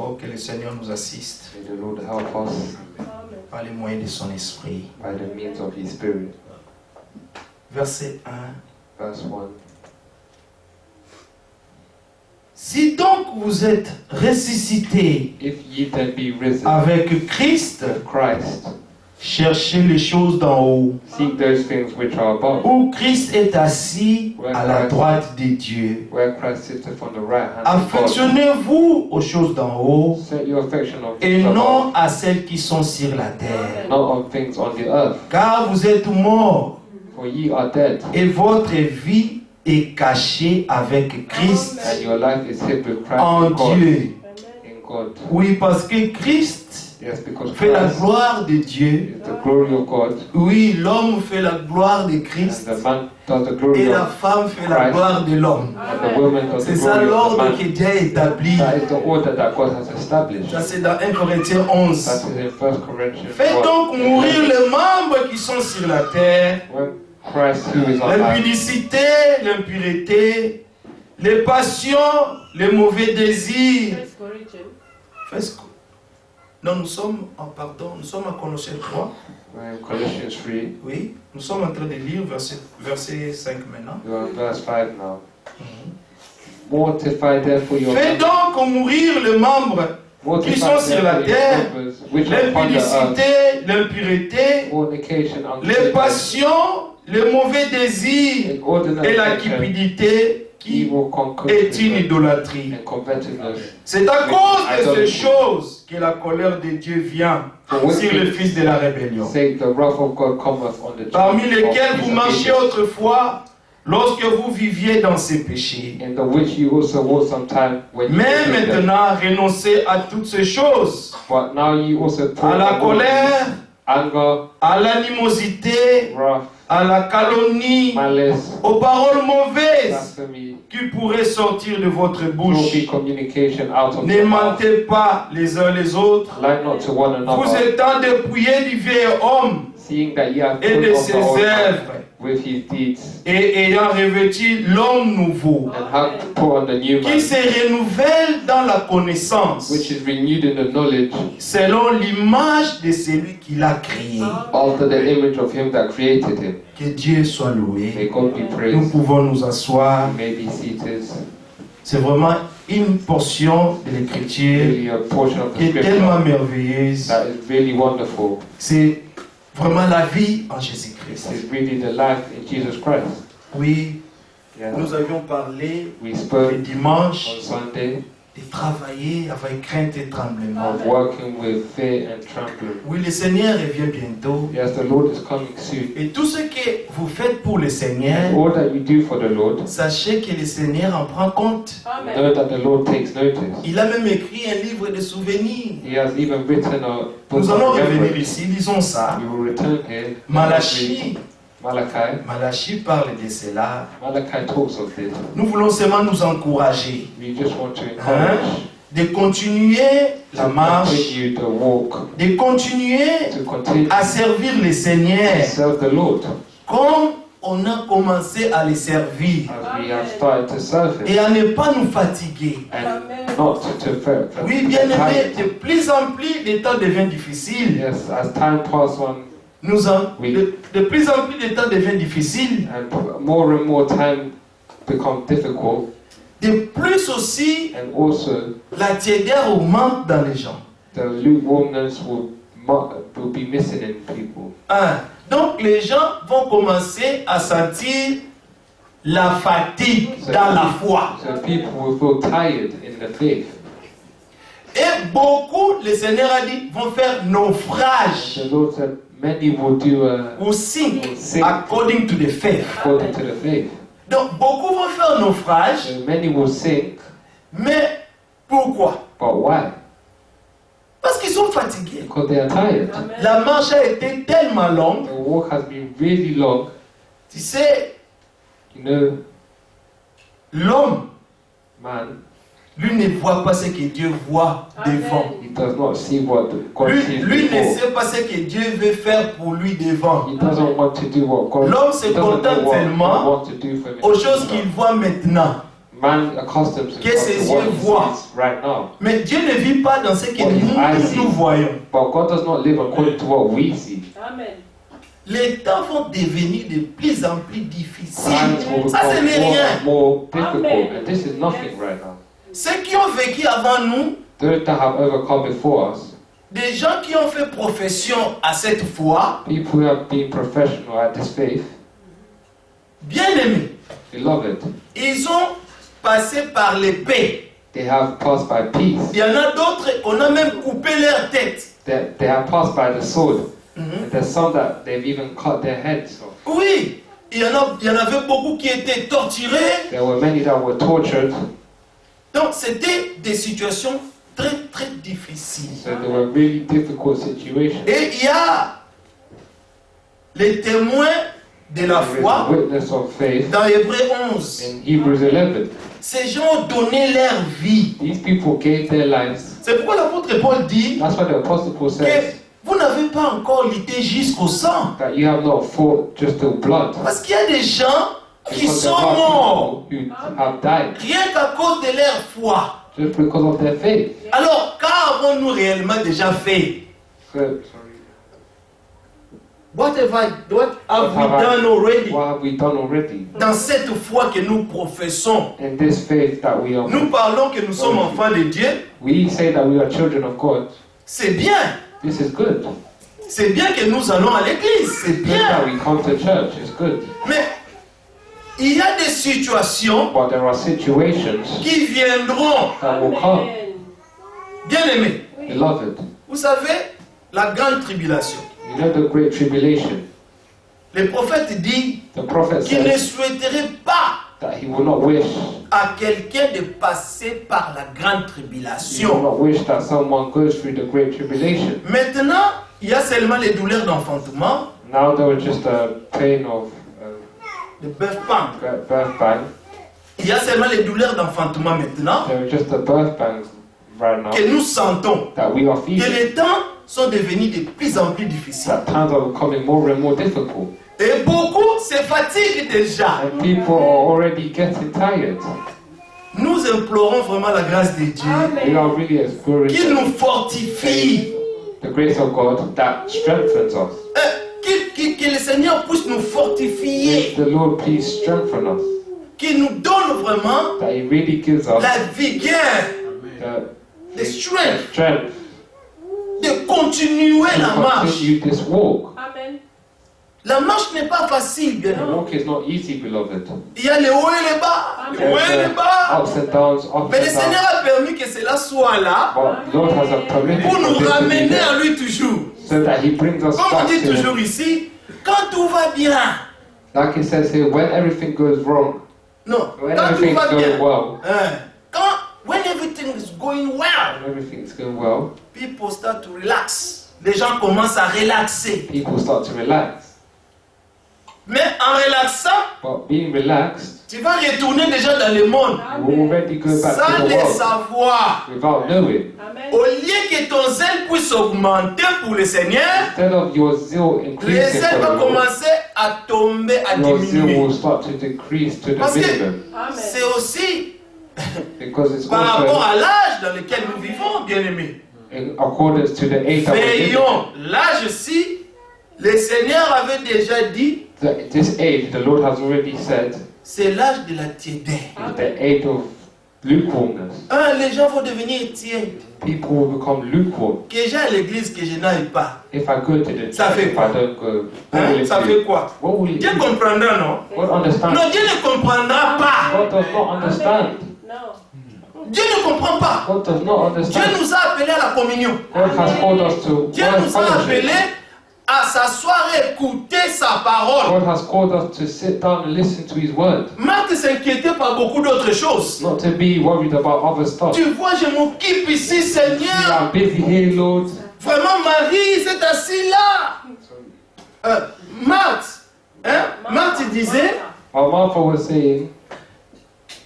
Oh, que le Seigneur nous assiste May the Lord help us par les moyens de son esprit. by the means of His Spirit. Verset 1. Verse 1. Si donc vous êtes ressuscités If ye then be risen avec Christ, with Christ, cherchez les choses d'en haut, seek those things which are above, où Christ est assis à la droite de Dieu. where Christ sitteth on the right hand of God. Affectionnez-vous aux choses d'en haut Set your affection on et things non above, à celles qui sont sur la terre. not on things on the earth. Car vous êtes morts For ye are dead, et votre vie est cachée avec Christ and your life is hid with Christ en in God. Dieu. In God. Oui, parce que Christ Yes, because fait la Christ gloire de Dieu. is the glory of God, Oui, l'homme fait la gloire de and Christ the man does the et glory la of femme fait la Christ, gloire de l'homme. and the woman does the C'est ça glory of the l'ordre que man. Dieu a établi. That is the order that God has established. Ça c'est dans 1 Corinthiens That 11. is in 1 Corinthians Faites 1. donc mourir les membres qui sont sur la terre. When Christ, who is on earth, L'impudicité, l'impureté, les passions, les mauvais désirs. Non, nous sommes nous sommes à Colossiens 3. Colossians 3, Oui, nous sommes en train de lire verset 5 maintenant. we are in verse 5 now. Mortify therefore your Faites donc mourir les membres qui sont sur la terre, members which are upon the earth, l'impudicité, l'impureté, fornication, les uncleanness, passions, les mauvais désirs inordinate et la affection, cupidité qui evil est une concupiscence, idolâtrie. and covetousness. C'est à cause de ces choses que la colère de Dieu vient sur le fils de la rébellion, Say the wrath of God cometh on the parmi children of lesquels vous marchiez disobedience, autrefois lorsque vous viviez dans ces péchés. in the which you also walked sometime when you Mais committed them. maintenant, renoncez à toutes ces choses, But now you also put à la away colère, anger, à l'animosité, wrath, à la calomnie, malice, aux paroles mauvaises blasphemy, qui pourraient sortir de votre bouche. filthy communication out of Ne your mouth. mentez pas les uns les autres, Lie not to one vous another, étant dépouillés du vieil homme seeing that ye have et put de on the ses old man œuvres, with his deeds, et ayant revêtu l'homme nouveau, and have put on the new qui man, se renouvelle dans la connaissance, which is renewed in the knowledge selon l'image de celui qui l'a créé. after the image of him that created him. Que Dieu soit May loué. God be Nous praised. pouvons nous asseoir. You may be seated. C'est vraiment une portion de l'Écriture Really a portion of qui the est tellement scripture merveilleuse. that is really wonderful. C'est vraiment la vie en This Jésus-Christ. is really the life in Jesus Christ. Oui, Yes. nous avions parlé We le spoke dimanche on Sunday de travailler avec crainte et tremblement. of working with fear and trembling. Oui, le Seigneur revient bientôt. Yes, the Lord is coming soon. Et tout ce que vous faites pour le Seigneur, All that you do for the Lord, sachez que le Seigneur en prend compte. know that the Lord takes notice. Il a même écrit un livre de souvenirs. He has even written a book Nous allons of revenir remembrance. ici, lisons ça. We will return here. Malachie. Malachi. Malachi parle de cela. Malachi talks of this. Nous voulons seulement nous encourager We just want to encourage de continuer la to marche, continue the walk, de continuer to continue à servir le to Seigneur serve the Lord comme on a commencé à le servir as we have started to serve Him, et à ne pas nous fatiguer. and not to fail. Oui, bien aimé, de plus en plus le temps devient difficile. Yes, as time passes on, De plus en plus le temps devient difficile. and more time become difficult, De plus aussi, and also la tiédeur augmente dans les gens. the lukewarmness will be missing in people. Donc les gens vont commencer à sentir la fatigue dans la foi. So people will feel tired in the faith. Et beaucoup, le Seigneur a dit, vont faire naufrage The Lord said many will do ou sink sink according to the faith. according to the faith. Donc beaucoup vont faire naufrage, So many will sink, mais pourquoi? but why? Parce qu'ils sont fatigués. Because they are tired. La marche a été tellement longue. The walk has been really long. Tu sais, You know, l'homme, man, lui ne voit pas ce que Dieu voit devant. he does not see what God sees Lui ne before. sait pas ce que Dieu veut faire pour lui devant. He doesn't want to do what God L'homme se he doesn't know contente what seulement God wants to do for him. aux choses qu'il voit maintenant. Man accustoms Que himself ses to what yeux he voient. sees right now. Mais Dieu ne vit pas dans ce que What his eyes nous see. voyons. But God does not live according to what we see. Amen. Les temps vont devenir de plus en plus difficiles. Times will Ça, ce become n'est more rien. and more difficult, Amen. and this is nothing right now. Ceux qui ont vécu avant nous, Those that have overcome before us, des gens qui ont fait profession à cette foi, people who have been professional at this faith, bien aimés, beloved, ils ont passé par l'épée. they have passed by peace. Il y en a d'autres, on a même coupé leur tête. They have passed by the sword. Mhm. And there's some that they've even cut their heads off. Oui, il y en avait beaucoup qui étaient torturés. There were many that were tortured, Donc c'était des situations très très difficiles. so they were really difficult situations. Et il y a les témoins de la There is a foi witness of faith dans Hébreux 11. in Hebrews 11. Ces gens ont donné leur vie. These people gave their lives. C'est pourquoi l'apôtre Paul dit That's what the Apostle Paul que says, vous n'avez pas encore lutté jusqu'au sang. that you have not fought just till blood. Parce qu'il y a des gens qui Because there sont are morts people who have died rien qu'à cause de leur foi. just because of their faith. Alors, qu'avons-nous réellement déjà fait? So, What have we What have done already? what have we done already Dans cette foi que nous professons, in this faith that we are? nous parlons que nous sommes enfants de Dieu. We say that we are children of God. C'est bien. This is good. C'est bien que nous allons à l'église. C'est Good that bien. we come to church. It's good. Mais il y a des situations But there are situations qui viendront. that will come. Amen. Bien aimés, Beloved, vous savez, la grande tribulation. you know the great tribulation. Le prophète dit The prophet qu'il ne says souhaiterait pas that he will not wish, à quelqu'un de passer par la grande he will tribulation. not wish that someone goes through the great tribulation. Maintenant, il y a seulement les douleurs d'enfantement, Now there was just a pain of de birth pain. birth bang. Il y a seulement les douleurs d'enfantement maintenant There was just a birth bang right now que nous sentons. that we are Que feeling. les temps sont devenus de plus en plus difficiles. That times are becoming more and more difficult. Et beaucoup se fatiguent déjà. And people are already getting tired. Nous implorons vraiment la grâce de Dieu We Amen. are really qui experiencing nous fortifie. the grace of God that strengthens us. Que le Seigneur puisse nous fortifier. May the Lord please strengthen us. Qui nous donne vraiment That He really gives us la vigueur, the the strength strength de continuer la to marche. continue this walk. Amen. La marche n'est pas facile, bien The aimé. walk is not easy, beloved. Il y a les hauts et les bas. Les hauts et les There's bas. ups and downs, up Mais le and Seigneur downs. a permis que cela soit là But Lord has a permission pour for nous this to be ramener there, à lui toujours. so that He brings us Comme on back dit to Him. toujours ici, quand tout va bien. Like it says here, when everything goes wrong, Non, when quand tout everything's va going bien. well, When everything is going well, when everything's going well, people start to relax. Les gens commencent à relaxer. people start to relax. Mais en relaxant, But being relaxed, tu vas retourner déjà dans le monde you will already go back sans to the le world savoir. without knowing. Amen. Au lieu que ton zèle puisse augmenter pour le Seigneur, Instead of your zeal le increasing zèle for va the Lord, commencer à tomber, à your zeal diminuer. will start to decrease to the Parce que minimum. c'est aussi Because it's par rapport also à l'âge dans lequel nous vivons, bien-aimés. in accordance to the age that we're living. Veillons. L'âge-ci, le Seigneur avait déjà dit, This age, the Lord has already said, c'est l'âge de la tiédeur. is the age of lukewarmness. Les gens vont devenir tièdes. People will become lukewarm. Que j'aille à l'église, que je n'aille pas. If I go to the Ça church, fait if quoi? I don't go, what will it Ça do? fait quoi? What will it Dieu do? comprendra, non? God understands. Non, Dieu ne comprendra pas. God does not understand. No. Dieu ne comprend pas. God does not Dieu understand. nous a appelés à la communion. God has called us to Dieu one nous a fellowship. appelés à s'asseoir et écouter sa parole. God has called us to sit down and listen to His word, Marc s'inquiétait par beaucoup d'autres choses. not to be worried about other stuff. Tu vois, je m'occupe ici, Seigneur. I'm busy here, Lord. Vraiment, Marie s'est assise là. Marthe disait, Our Martha was saying,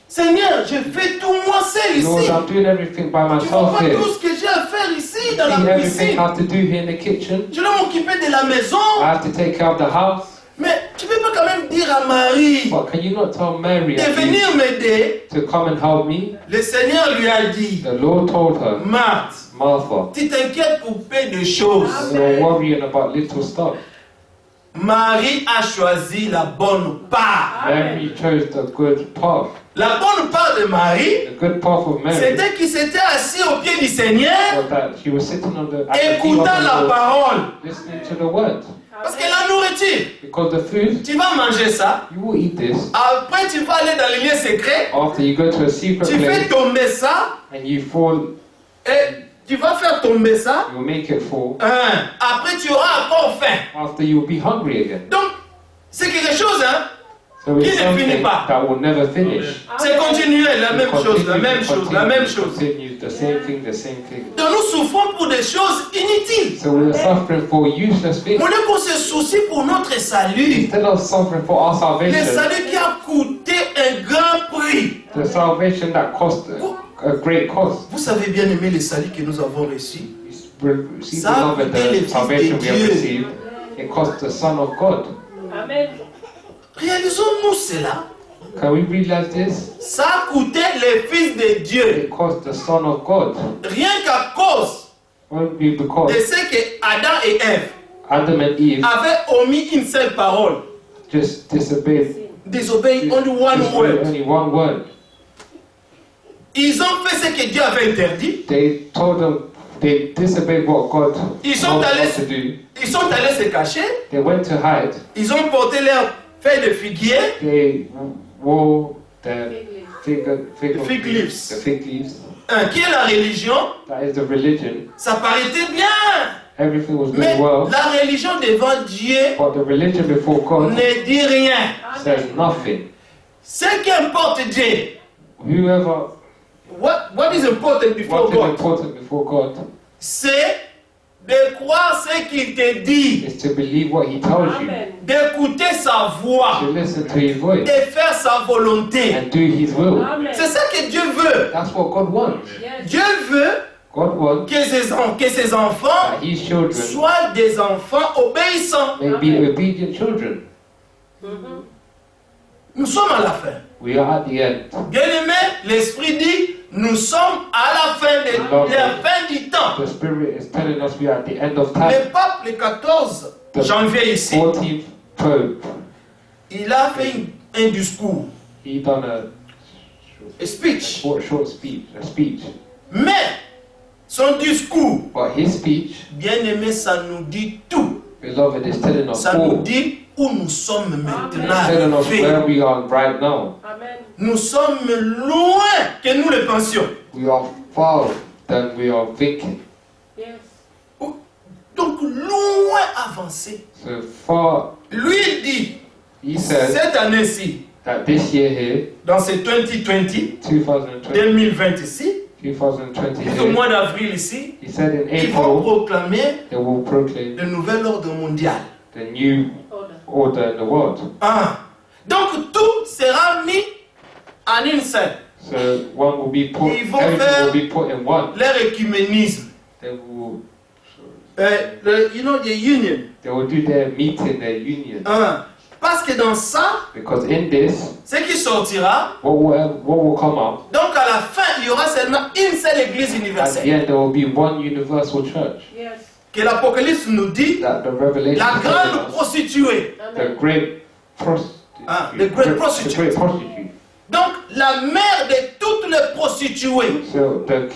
Seigneur, je fais tout moi seul Lord, ici. I'm doing everything by Tu vois myself pas here. tout ce que j'ai à faire ici dans See la everything I cuisine. have to do here in the kitchen. Je dois m'occuper de la maison. I have to take care of the house. Mais tu ne peux pas quand même dire à Marie But can you not tell Mary de at venir least m'aider? to come and help me? Le Seigneur lui a dit, The Lord told her, Marthe, Martha, tu t'inquiètes pour peu de choses. you're worrying about little stuff. Marie a choisi la bonne part. Mary chose the good path. La bonne part de Marie, The good path of Mary c'était qu'il s'était assis au pied du Seigneur, was that she was sitting at the feet of écoutant the la Lord, parole. listening to the word. Parce que la nourriture, Because the food, tu vas manger ça. you will eat this. Après, tu vas aller dans les lieux secrets. After you go to a secret Tu fais place tomber ça. and you fall, Et tu vas faire tomber ça. you'll make it fall. Après, tu auras encore faim. After you'll be hungry again. Donc, c'est quelque chose, hein. So Qui it's ne finit something pas. that will never finish. C'est continuer la même chose, la même chose, la même chose. Continue, the same thing, the same thing. Donc, nous souffrons pour des choses inutiles. So we're suffering for useless things. Au lieu qu'on se soucie pour notre salut. Instead of suffering for our Le salvation, salut qui a coûté un grand prix. the salvation that cost a great cost. Vous savez bien aimer le salut que nous avons reçu. See the Ça a love and coûté le the Fils salvation de we have Dieu. received. It cost the Son of God. Amen. Réalisons-nous cela. Can we realize this? Ça a coûté le Fils de Dieu. It cost the Son of God. Rien qu'à cause Only because de ce que Adam et Ève Adam and Eve avaient omis une seule parole. just disobeyed. Disobeyed only one word. Only one word. Ils ont fait ce que Dieu avait interdit. They told them they disobeyed what God Ils sont told allés, them to do. ils sont allés se cacher. They went to hide. Ils ont porté leurs feuilles de figuier. They wore the fig leaves. The fig leaves. Qui est la religion? That is the religion. Ça paraissait bien. Everything was Mais going well. la religion devant Dieu But the religion before God ne dit rien. says nothing. Ce qui importe Dieu. Whoever, What is important before what is God? important before God C'est de croire ce qu'il te dit, is to believe what He tells you, Amen. d'écouter sa voix to listen to His voice, et faire sa volonté. and do His will. Amen. C'est ça que Dieu veut. That's what God wants. Yes. Dieu veut God wants que ses enfants that His children soient des enfants obéissants. may be obedient children. Mhm. Nous sommes à la fin. We are at the end. Bien-aimé, l'Esprit dit, nous sommes à la fin de la fin du temps. The Spirit is telling us we are at the end of time. Le pape, le 14 janvier ici, 14th Pope, il a fait un discours, he done un speech. short speech, a speech. Mais son discours, But his speech, bien-aimé, ça nous dit tout. beloved, is telling us Ça nous all. dit où nous sommes maintenant Telling us arrivés. where we are right now. Amen. Nous sommes loin que nous le pensions. We are far than we are thinking. Yes. Donc loin avancé. So far, Lui il dit, he said cette année-ci, that this year here, dans ces 2020, 2020, 2020 ici, 2020 puis au here, mois d'avril ici, he said in ils vont April, proclamer they will proclaim le nouvel ordre mondial. the new Order. order in the world. Ah. Donc tout sera mis en une seule. So one will be put, Ils vont everything faire- will be put in one. Leur écuménisme. They will, The union. they will do their meeting, their union. Ah. Parce que dans ça, Because in this, ce qui sortira, what will come out? donc à la fin, il y aura seulement une seule église At the universelle. end, there will be one universal church. Yes. Que l'Apocalypse nous dit, That the Revelation la is telling grande us, prostituée. the Amen. great prostitute. Ah, the great prostitute. The great prostitute. Donc la mère de toutes les prostituées. So The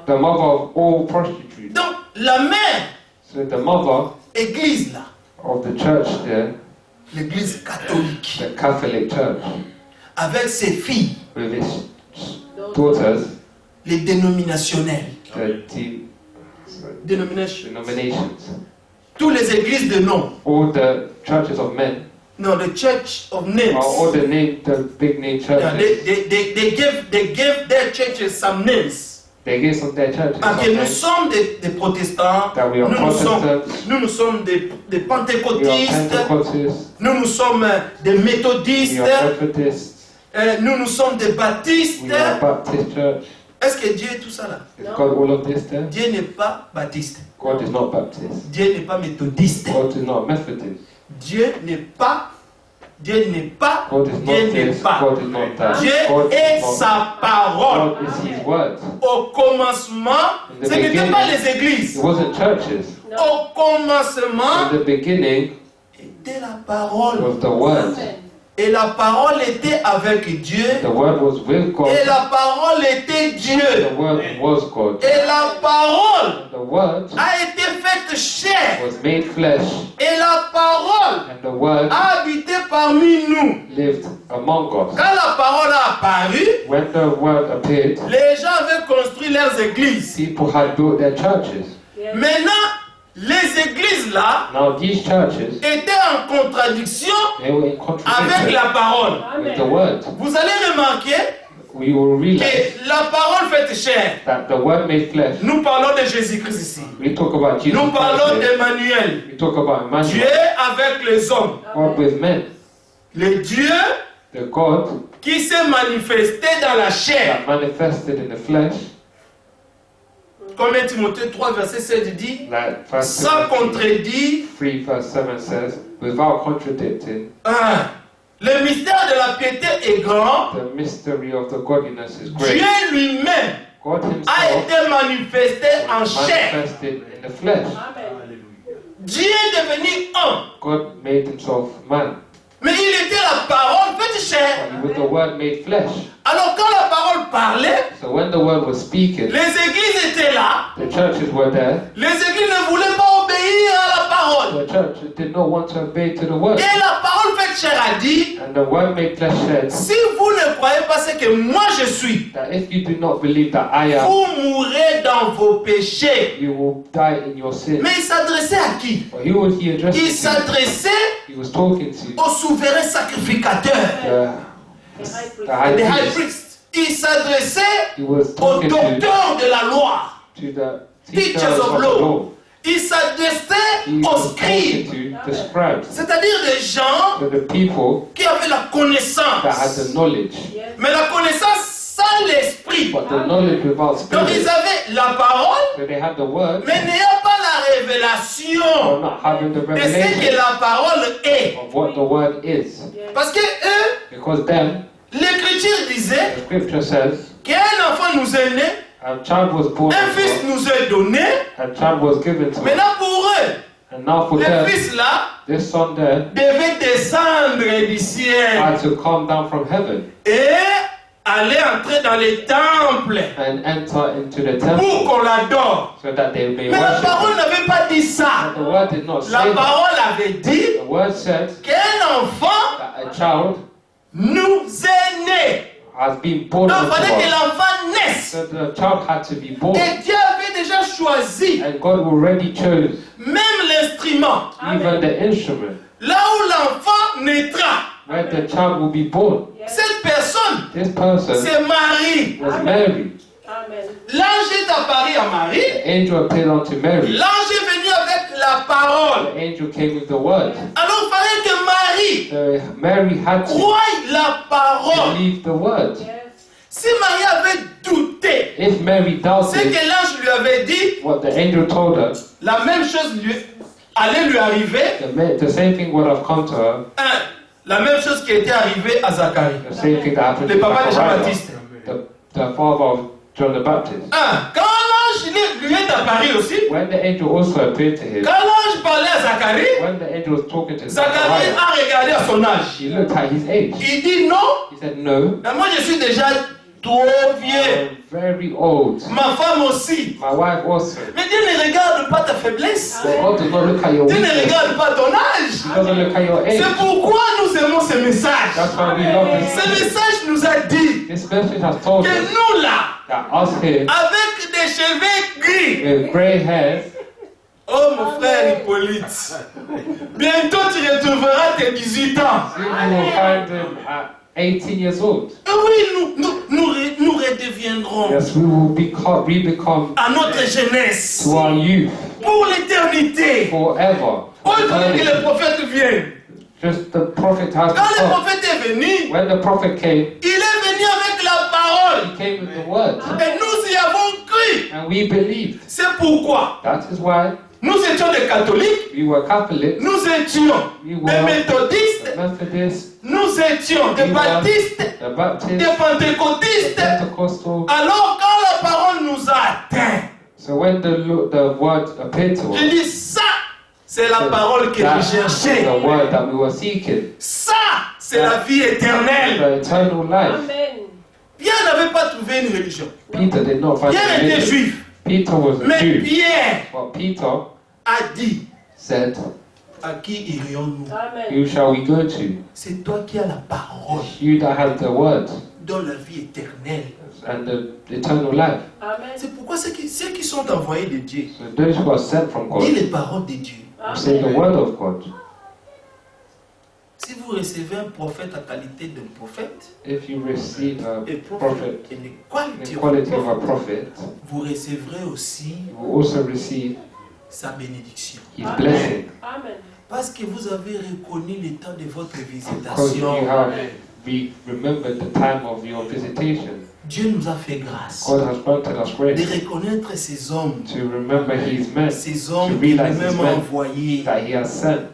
the mother of all prostitutes. Donc la mère, So the mother église là, of the church there, l'église catholique, the Catholic Church, avec ses filles, with its daughters, les dénominationnels. the denominations, Toutes les églises de nom. all the churches of men, No, the church of names. all the big name Yeah, churches, they gave their churches some names. they gave some their churches Ah, que some nous names, sommes des protestants, that we are Protestants, nous sommes des we are pentecôtistes, Pentecostals, nous sommes des méthodistes, we are Methodists, nous sommes des baptistes. we are Baptist Church. Est-ce que Dieu est tout ça là? Is God all of this there? Dieu n'est pas baptiste. God is not Baptist. Dieu n'est pas méthodiste. God is not Methodist. Dieu n'est pas, Dieu n'est pas, God is Dieu not n'est this, pas. God is not that. Dieu God est is not. sa parole. God is His word. Au commencement, In the ce n'était beginning, pas les églises. It wasn't churches. Au commencement, In the beginning était la parole. was the word. Et la parole était avec Dieu. The word was with God. Et la parole était The Dieu. word was God. Et la parole The word a été faite chair. was made flesh. Et la parole And the word a habité parmi nous. lived among us. Quand la parole a apparu, When the word appeared, les gens avaient construit leurs églises. people had built their churches. Maintenant, les églises là Now these churches, étaient en contradiction they were in avec contradiction la parole. with the word. Vous allez remarquer We will realize que la parole faite chair, that the word made flesh. nous parlons de Jésus-Christ ici. We talk about Jesus Nous parlons Christ. d'Emmanuel. We talk about Dieu Emmanuel, avec les hommes. God with men. Le Dieu The God qui s'est manifesté dans la chair. that manifested in the flesh, Comme Timothée 3, verset 7 dit, like verse sans contredit, 3 verse 7 says, without contradicting, le mystère de la piété est grand. the mystery of the godliness is great. Dieu lui-même God a himself été manifesté en chair. manifested in the flesh. Dieu est devenu homme. God made himself man. Mais il était la parole faite chair. But he was the word made flesh. Alors quand la parole parlait, So when the word was speaking, les églises étaient là. the churches were there. Les églises ne voulaient pas obéir à la parole. The church did not want to obey to the word. Et la parole faite chair a dit, And the word made flesh said si vous ne croyez pas ce que moi je suis, that if you do not believe that I am, vous mourrez dans vos péchés. you will die in your sin. Mais il s'adressait à qui? But who was he addressing Il to? s'adressait He was talking to au souverain sacrificateur, the high des high priest. priests. Il s'adressait He was aux talking docteurs de la loi. to the Teachers teachers of of the law. law. Il s'adressait He aux was talking scribes, to the scribes, c'est-à-dire des gens to the people qui avaient la that had connaissance. the knowledge, Mais la connaissance sans l'esprit. but the knowledge without Donc ils spirit. avaient la parole, So they had the word, mais n'ayant pas la but révélation not having the de ce que revelation la parole est. of what the word is. Parce que eux, Because then, l'écriture disait the scripture says, qu'un enfant nous est né, a child was born un to fils us, nous est donné. a child was given to us. Maintenant pour eux, And now for le them, fils là this son there devait descendre du ciel had to come down from heaven et aller entrer dans les temples and enter into the pour temple qu'on l'adore. so that they may Mais la worship parole him. n'avait pas dit ça. But the word did not La say that. parole avait dit The word said qu'un enfant that a child nous est né. has been born Donc il unto fallait que us. l'enfant naisse. So the child had to be born. Et Dieu avait déjà choisi And God already chose même l'instrument. even the instrument Là où l'enfant naîtra. where the child will be born. Cette personne, This person c'est Marie. was Mary. L'ange est apparu à Marie. The angel appeared unto Mary. L'ange est venu avec la parole. The angel came with the word. Alors il fallait que Marie So Mary had to croie la parole. believe the word. Si Marie avait douté, If Mary ce doubted que l'ange lui avait dit, what the angel told her, la même chose allait lui arriver. the same thing would have come to her. La même chose qui était arrivée à Zacharie, The same thing that happened le to papa de Zachariah, Jean-Baptiste. the father of John the Baptist. Quand l'ange lui est apparu aussi, When the angel also appeared to him, quand l'ange parlait à Zacharie, when the angel was talking to Zacharie Zachariah, a regardé à son âge. he looked at his age. Il dit non, He said, no, mais moi je suis déjà trop vieux. I'm very old. Ma femme aussi. My wife also. Mais Dieu ne regarde pas ta faiblesse. But God does not look at your Dieu ne weakness. regarde pas ton âge. He doesn't look at your age. C'est pourquoi nous aimons ce message. That's why we love Ce this. message nous a dit This message has told que us nous là, that us here avec des cheveux gris, with grey hair, oh mon frère Hippolyte, bientôt tu retrouveras tes 18 ans. soon you will find them at 18 years old. Oui, nous redeviendrons Yes, we become à notre jeunesse to our youth pour l'éternité. forever. Oh, il fallait que le prophète vienne. Just the prophet has Quand to le come. prophète est venu, When the prophet came, il est venu avec la parole. he came with the word. Et nous y avons cru. And we believed. C'est pourquoi That is why Nous étions des catholiques, We were Catholics. nous étions We des were méthodistes, the Methodists, nous étions des We were baptistes, the des Baptists, the pentecôtistes. Pentecostal. Alors quand la parole nous a atteints, So when the word appeared to je us, dis ça, c'est la parole que that's je cherchais. the word that we were seeking, Ça, c'est la vie éternelle. the eternal life. Amen. Pierre n'avait pas trouvé une religion. Peter did not find Pierre a était religion. juif. Peter was a Mais Jew. Pierre But Peter a dit, said, à qui irions-nous? Amen. who shall we go to? C'est toi qui as la parole, You that have the word dans la vie éternelle. and the eternal life. Amen. C'est pourquoi ceux qui sont envoyés de Dieu, So those who are sent from dis God, les paroles de Dieu. say the Amen. word of God. Si vous recevez un prophète à qualité d'un prophète, If you receive a et prophet prophète in the quality in of quality a of a prophet, prophet, vous recevrez aussi you will also receive sa bénédiction. his Amen. blessing. Amen. Parce que vous avez reconnu le temps de votre Because you visitation. have remembered the time of your visitation. Dieu nous a fait grâce God has granted us de grace reconnaître ces hommes, to remember his men ces hommes to qu'il a realize même his men. envoyés, that he has sent.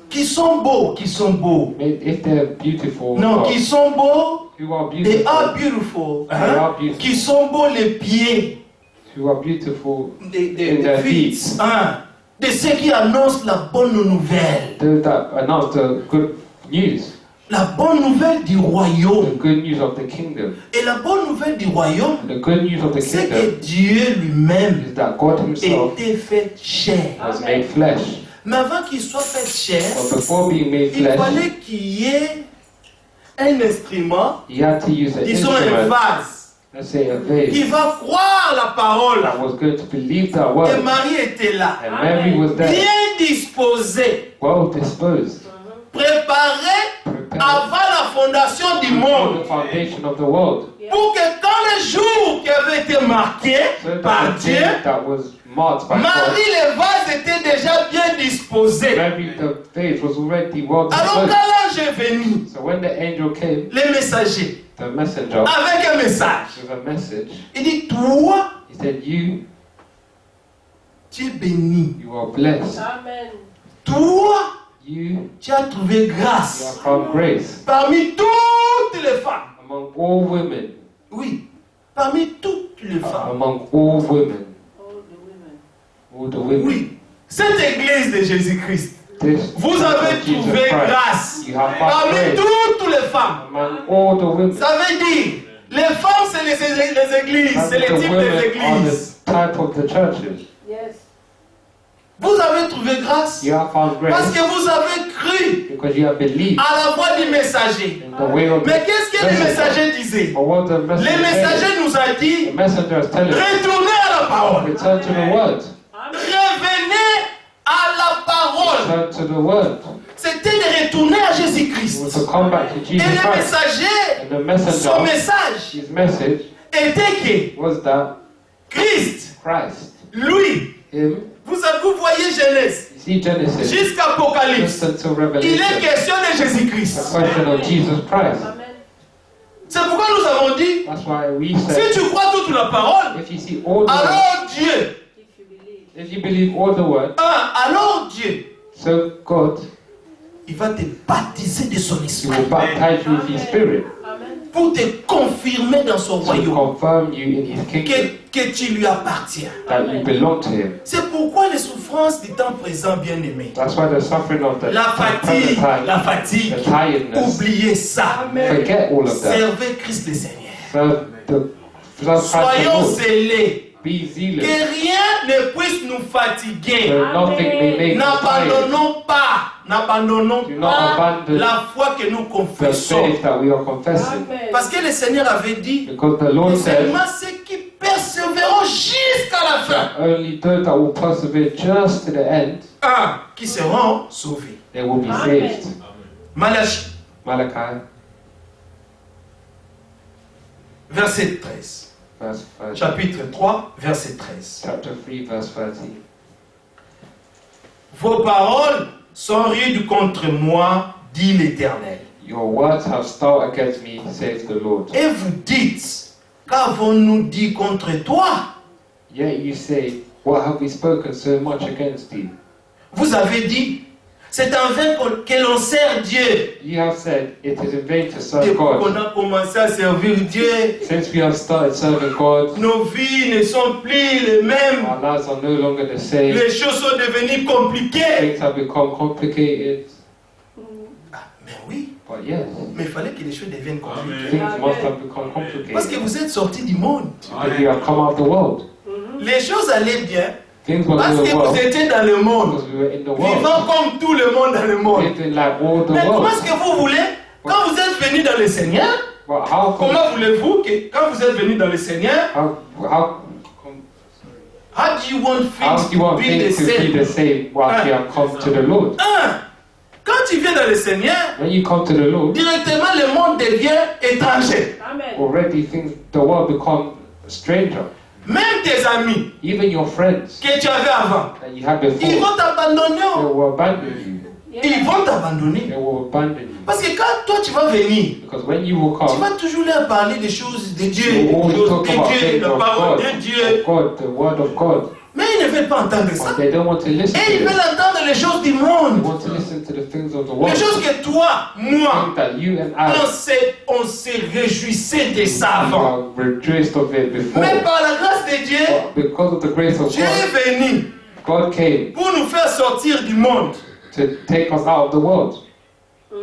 qui sont beaux, qui sont beaux. If they're beautiful, Non, or qui sont beaux, who are they are beautiful, beautiful. they Hein? are beautiful, Qui sont beaux les pieds who are beautiful, des In their feet, hein? De ceux qui annoncent la bonne nouvelle. those that announce the good news, La bonne nouvelle du the royaume. good news of the kingdom. Et la bonne nouvelle du royaume, The good news of the c'est kingdom que Dieu lui-même is that God himself était fait chair. has Amen. made flesh. Mais avant qu'il soit fait chair, But before being made il flesh, fallait qu'il y ait un instrument, he had to use an disons un instrument, vase, let's say a qui vase, va croire la parole. that was going to believe that Et word. Marie était là, And Mary was there, bien disposée, well disposed, préparée prepared avant la fondation du before monde. the foundation of the world. Pour que quand le jour qui avait été marqué So par that the Dieu, day that was marked by God, Marie, le vase était déjà bien disposé. Mary, the vase was already well Alors quand disposed. l'ange est venu, So when the angel came, les messagers, the messenger, avec un message, with a message, il dit, toi, he said, tu es béni. you are blessed. Amen. Toi, You tu as trouvé have grâce found grace parmi toutes les femmes. among all women. Oui, parmi toutes les femmes. Among all women. All the women. All the women. Oui, cette église de Jésus-Christ, This vous church avez of Jesus trouvé Christ, grâce you have found parmi grace toutes les femmes. among all the women. Ça veut dire, les femmes, c'est les églises, And c'est the le type des women are églises. the type of the churches. Yes. Vous avez trouvé grâce You have found parce grace que vous avez cru because you have believed à la voix du messager. in the way of Mais the qu'est-ce que le messager disait? But what the Le messenger said, messager nous a the dit, messenger is telling us, retournez à la parole. return to the word. Amen. Revenez à la parole. Return to the word. C'était de retourner à It was Jésus-Christ. to come back to Et Jesus le Christ. messager, And the son messenger, message his message était was that que Christ, Christ, lui, him, vous voyez Genèse you see Genesis, jusqu'à Apocalypse. just until Il est Revelation, question de the Jésus-Christ. question of Jesus Christ. Amen. C'est pourquoi nous avons dit, That's why we si say, tu crois toute la parole, if you see all the word, alors Dieu, If you believe. if you believe all the word, alors Dieu, so God, il va te baptiser de son he esprit will baptize you with his spirit Amen. pour te confirmer dans son to royaume confirm you in his kingdom, que tu lui appartiens. that you belong to him. C'est pourquoi les souffrances du temps présent, bien-aimés, That's why the suffering of the la fatigue, time, la fatigue, the tiredness, oubliez ça. forget all of that. Servez Christ le Seigneur. Serve Christ the Soyons Lord. zélés. Be Que zealous. rien ne puisse nous fatiguer. So nothing may make you tired. N'abandonnons Do not pas abandon la foi que nous the confessons. faith that we are confessing. Amen. Parce que le Seigneur avait dit, Because the Lord said, seulement ceux qui persévéreront jusqu'à la fin, only those that will persevere just to the end, qui seront sauvés. they will be Amen. saved. Malachie, Malachi, verset 13. verse 13. Chapitre 3, verset 13. Chapter 3, verse 13. Vos paroles sont rudes contre moi, dit l'Éternel. Your words have stout against me, says the Lord. Et vous dites, qu'avons-nous dit contre toi? Yet you say, What have we spoken so much against thee? Vous avez dit, c'est en vain que l'on sert Dieu. You have said, it is in vain to serve Depuis qu'on God. a commencé à servir Dieu, Since we have started serving God, nos vies ne sont plus les mêmes. our lives are no longer the same. Les choses sont devenues compliquées. Things have become complicated. Ah, mais oui, But yes, mais il fallait que les choses deviennent compliquées. things must have become Parce que complicated. vous êtes sortis du monde. Because we have come out of the world. Les choses allaient bien Things were parce going que vous well étiez dans le monde. because we were in the Vivant world. comme tout le monde dans le monde. Living like all the Mais comment world. est-ce que vous voulez, quand vous êtes venu dans le Seigneur, But how come, comment voulez-vous que quand vous êtes venu dans le Seigneur, how do you want how things do you want to be the things to be the same? same while we have come to the Lord? Quand tu viens dans le Seigneur, When you come to the Lord, directement le monde devient étranger. Amen. already things, the world become a stranger. Même tes amis Even your friends que tu avais avant, that you had ils before, vont t'abandonner. they will abandon you. Ils vont t'abandonner. They will abandon you. Parce que quand toi tu vas venir, Because when you will tu come, vas toujours leur parler des choses de Dieu, you des always choses talk about de Dieu, things la of parole God, de Dieu. of God, the word of God. Mais ils ne veulent pas entendre ça. But they don't want to listen Et ils to veulent this. entendre les choses du They monde. want to listen to the things of the Les world. choses que toi, moi, Things that you and on se réjouissait de ça I avant. have rejoiced of it before. Mais par la grâce de Dieu, But because of the grace of Dieu God, est venu God came pour nous faire sortir du monde. to take us out of the world.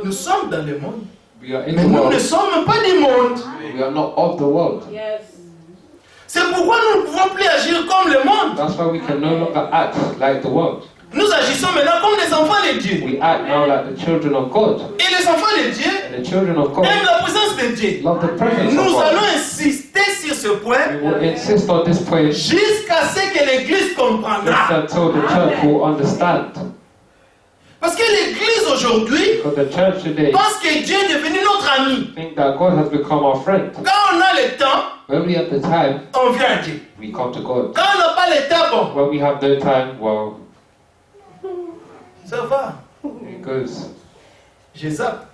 Nous sommes dans le monde. We are in Mais the nous ne world. sommes pas du monde. We are not of the world. Yes. C'est pourquoi nous ne pouvons plus agir comme le monde. That's why we can no longer act like the world. Nous agissons maintenant comme des enfants de Dieu. We act now like the children of God. Et les enfants de Dieu And the children of God aiment la présence de Dieu. love the presence of Nous God. allons insister sur ce point We will insist on this point just jusqu'à ce que l'Église comprendra. until the church will understand. Parce que l'Église aujourd'hui Because the church today pense que Dieu est devenu notre ami. think that God has become our friend. Quand on a le temps, When we have the time, on vient à Dieu. we come to God. Quand on n'a pas le temps, bon, When we have no time, well, ça va. it goes. Je zappe.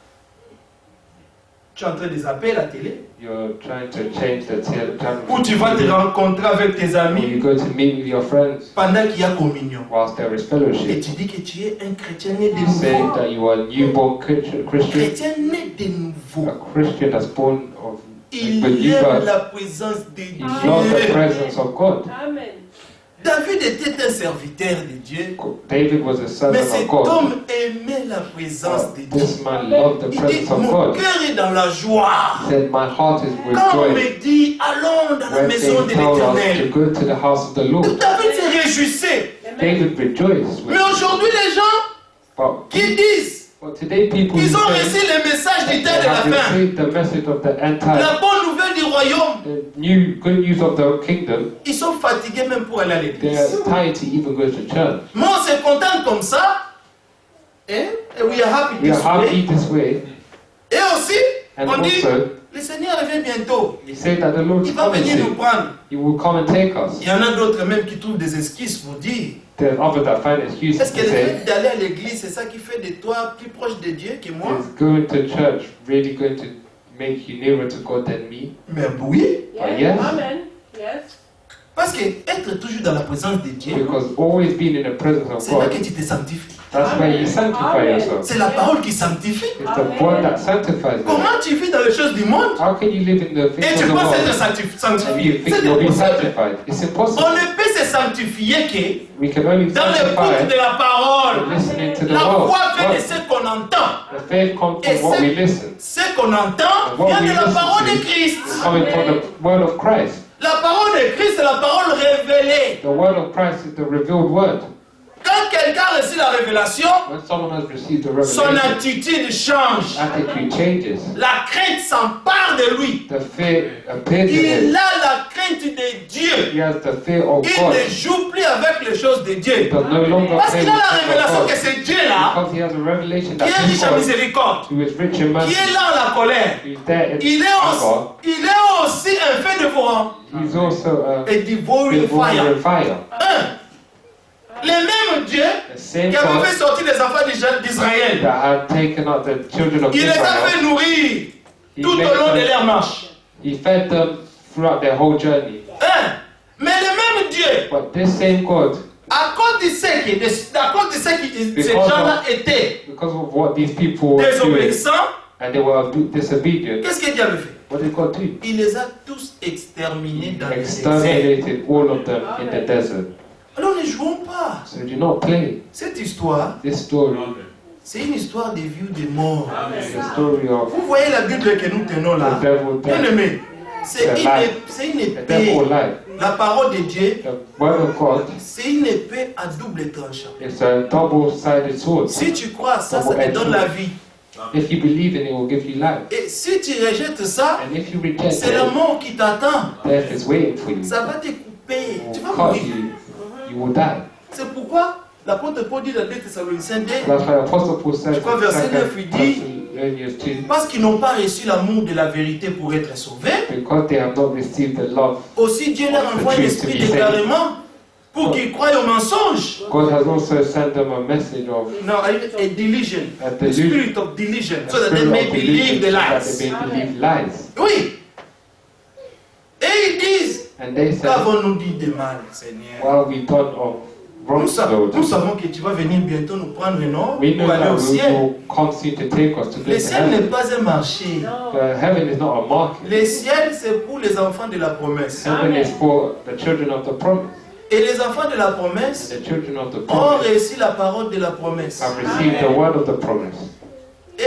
Tu es en train de zapper la télé. You're trying to change the channel. Ou tu vas te rencontrer avec tes Or amis you go to meet with your friends pendant qu'il y a communion. whilst there is Et fellowship. tu dis que tu es un chrétien né de You say nouveau. that you are a newborn Christian. Chrétien né de nouveau. A Christian that's born of Il with new aime birth. la présence de He loves the Dieu. presence of God. Amen. David était un serviteur de Dieu. David was a Mais servant of cet God. homme aimait la présence de Dieu. This man loved the Il dit, presence of mon God. cœur est dans la joie. He said, my heart is with Quand on joy me dit, allons dans la when maison they de tell us to l'Éternel. go to the house of the Lord. David se réjouissait. David rejoiced. Mais aujourd'hui, les gens But, qui disent, but today people ils ont say reçu le message du they temps de have la fin. received the message of the end time. La bonne nouvelle du royaume. The new good news of the kingdom. Ils sont fatigués même pour aller à They l'église. are tired to even go to church. Mais on se contente comme ça. Et we are happy We are this way. happy this way. Et aussi, And on dit, also, le Seigneur revient bientôt. we say that the Lord Il is va coming venir nous soon. prendre. He will come and take us. Il y en a d'autres même qui trouvent des excuses pour dire, There's others that find excuses est-ce to que le say, fait d'aller à l'église, c'est ça qui fait de toi plus proche de Dieu que moi? is going to church really going to make you nearer to God than me? Mais oui, But yes. Amen. Yes. parce que être toujours dans la présence de Dieu, Because always being in the presence of c'est là God, que tu te sanctifies. that's where you sanctify Amen. yourself. C'est la parole qui sanctifie. It's the word that sanctifies you. Comment tu vis dans les choses du monde How can you live in the et things tu of the penses être world sanctifié? and you think C'est you'll be impossible. sanctified? It's impossible. On ne peut se sanctifier que We can only dans l'écoute sanctify de la parole. listening to the La word. foi vient de Word. ce qu'on entend. The faith comes Et from what we listen. ce qu'on entend What vient we de la listen parole de to Christ. is coming from the word of Christ. La parole de Christ, c'est la parole révélée. The word of Christ is the revealed word. Quand quelqu'un a reçu la révélation, When someone has received the son revelation, attitude change. attitude changes. La crainte s'empare de lui. The fear appears in Il him. a la crainte de Dieu. He has the fear of Il God. ne joue plus avec les choses de He Dieu. does no longer Parce play qu'il with a la the things révélation of que God. c'est Dieu-là Because he has a revelation qui that est riche this en God, miséricorde, who is rich in qui mercy, est là en la colère. who is there in Il est anger, aussi un feu dévorant he's also a et devouring devouring fire. fire. Le même Dieu The same qui avait fait God sortir les enfants d'Israël, that had taken out the children of il les a fait Israel, nourrir he, tout made au long de them- leur marche. he fed them throughout their whole journey. Mais le même Dieu Dieu, But this same God, à cause de ce que ces Because gens-là étaient because of what these people were doing, désobéissants, and they were disobedient, qu'est-ce que Dieu avait fait? what did God do? Il les a tous exterminés dans le désert. Exterminated all of them in the desert. Alors ne jouons pas. So do not play. Cette histoire, This story c'est une histoire de vie ou de mort. is the story of Vous voyez la Bible que nous tenons là. the devil Bien death, aimé, c'est The une, life. c'est une the devil épée. life. La parole de Dieu, The word of God c'est une épée à double tranchant. is a double-sided sword. Si tu crois à ça, ça te donne la vie. If you believe in it, it will give you life. Et si tu rejettes ça, And if you reject c'est la it, mort qui t'attend. death is waiting for you. Ça va te couper. It Tu will vas cut mourir. you. You will die. C'est pourquoi l'apôtre Paul dit dans 2 Thessaloniciens 2, That's why Apostle Paul says Je crois verset 9, il dit, Thessalonians 2, parce qu'ils n'ont pas reçu l'amour de la vérité pour être sauvés, because they have not received the love, aussi Dieu leur envoie un esprit d'égarement pour qu'ils croient au mensonge. God has also sent them a message of No, a delusion. a The delusion, spirit of delusion. a So that they spirit may of believe the delusion, so that lies. they may believe lies. Oui. Et ils disent, And they said, qu'avons-nous dit de mal, Seigneur? well, we done of wrong, Nous Lord. savons que tu vas venir bientôt nous prendre, non? We know Pour aller that au you ciel. will come soon to take us to Le go to ciel n'est heaven. pas un marché. Heaven is not a market. Le ciel, c'est pour les enfants de la promesse. Heaven is for the children of the promise. Et les enfants de la And promesse the children of the ont promise reçu la parole de la promesse. have received the word of the promise. Et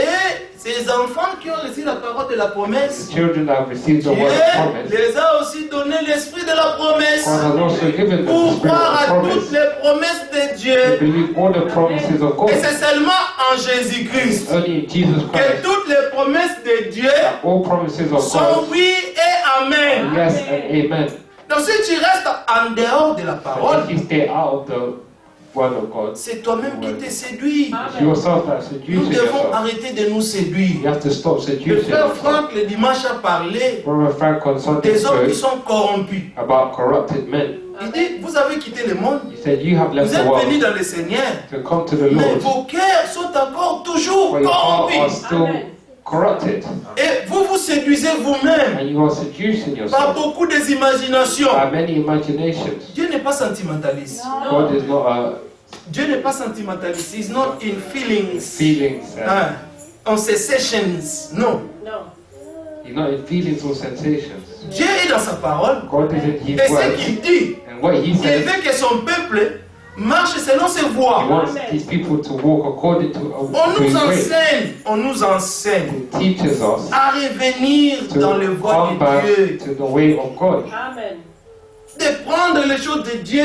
ces enfants qui ont reçu la parole de la promesse, The children that have received the Dieu word of promise, les a aussi donné l'esprit de la promesse God has also given them the pour spirit croire of à promise. toutes les promesses de To Dieu. believe all the promises of Et God. c'est seulement en Jésus-Christ Only in Jesus que Christ. toutes les promesses de Dieu All promises of sont God. oui et amen. Yes and amen. Donc si tu restes en dehors de la But parole, if you stay out of the word of God, c'est toi-même qui te séduis. it's yourself that Nous seduces devons yourself. arrêter de nous séduire. You have to stop Le seducing frère yourself. Franck le dimanche a parlé Brother Frank on Sunday des hommes qui spoke sont corrompus. about corrupted men. Il dit, vous avez quitté le monde, He said, you have left vous the êtes venus world dans le Seigneur, to come to the mais Lord, vos cœurs sont encore toujours but your heart are corrompus. still corrupted. Et vous vous séduisez vous-même And you are seducing par yourself beaucoup des imaginations. by many imaginations. Dieu n'est pas sentimentaliste. God is not a Dieu n'est pas sentimentaliste. He's not in feelings. feelings, Hein, on sensations. Non. he's not in feelings or sensations. Dieu est dans sa parole. God is in His Et ce word. qu'il dit, And what He il says, veut que son peuple marche selon ses He voies. wants these people to walk according to On to nous His way. enseigne, on nous enseigne He teaches us à revenir to dans le voie come de back Dieu, to the way of God. de prendre les choses de Dieu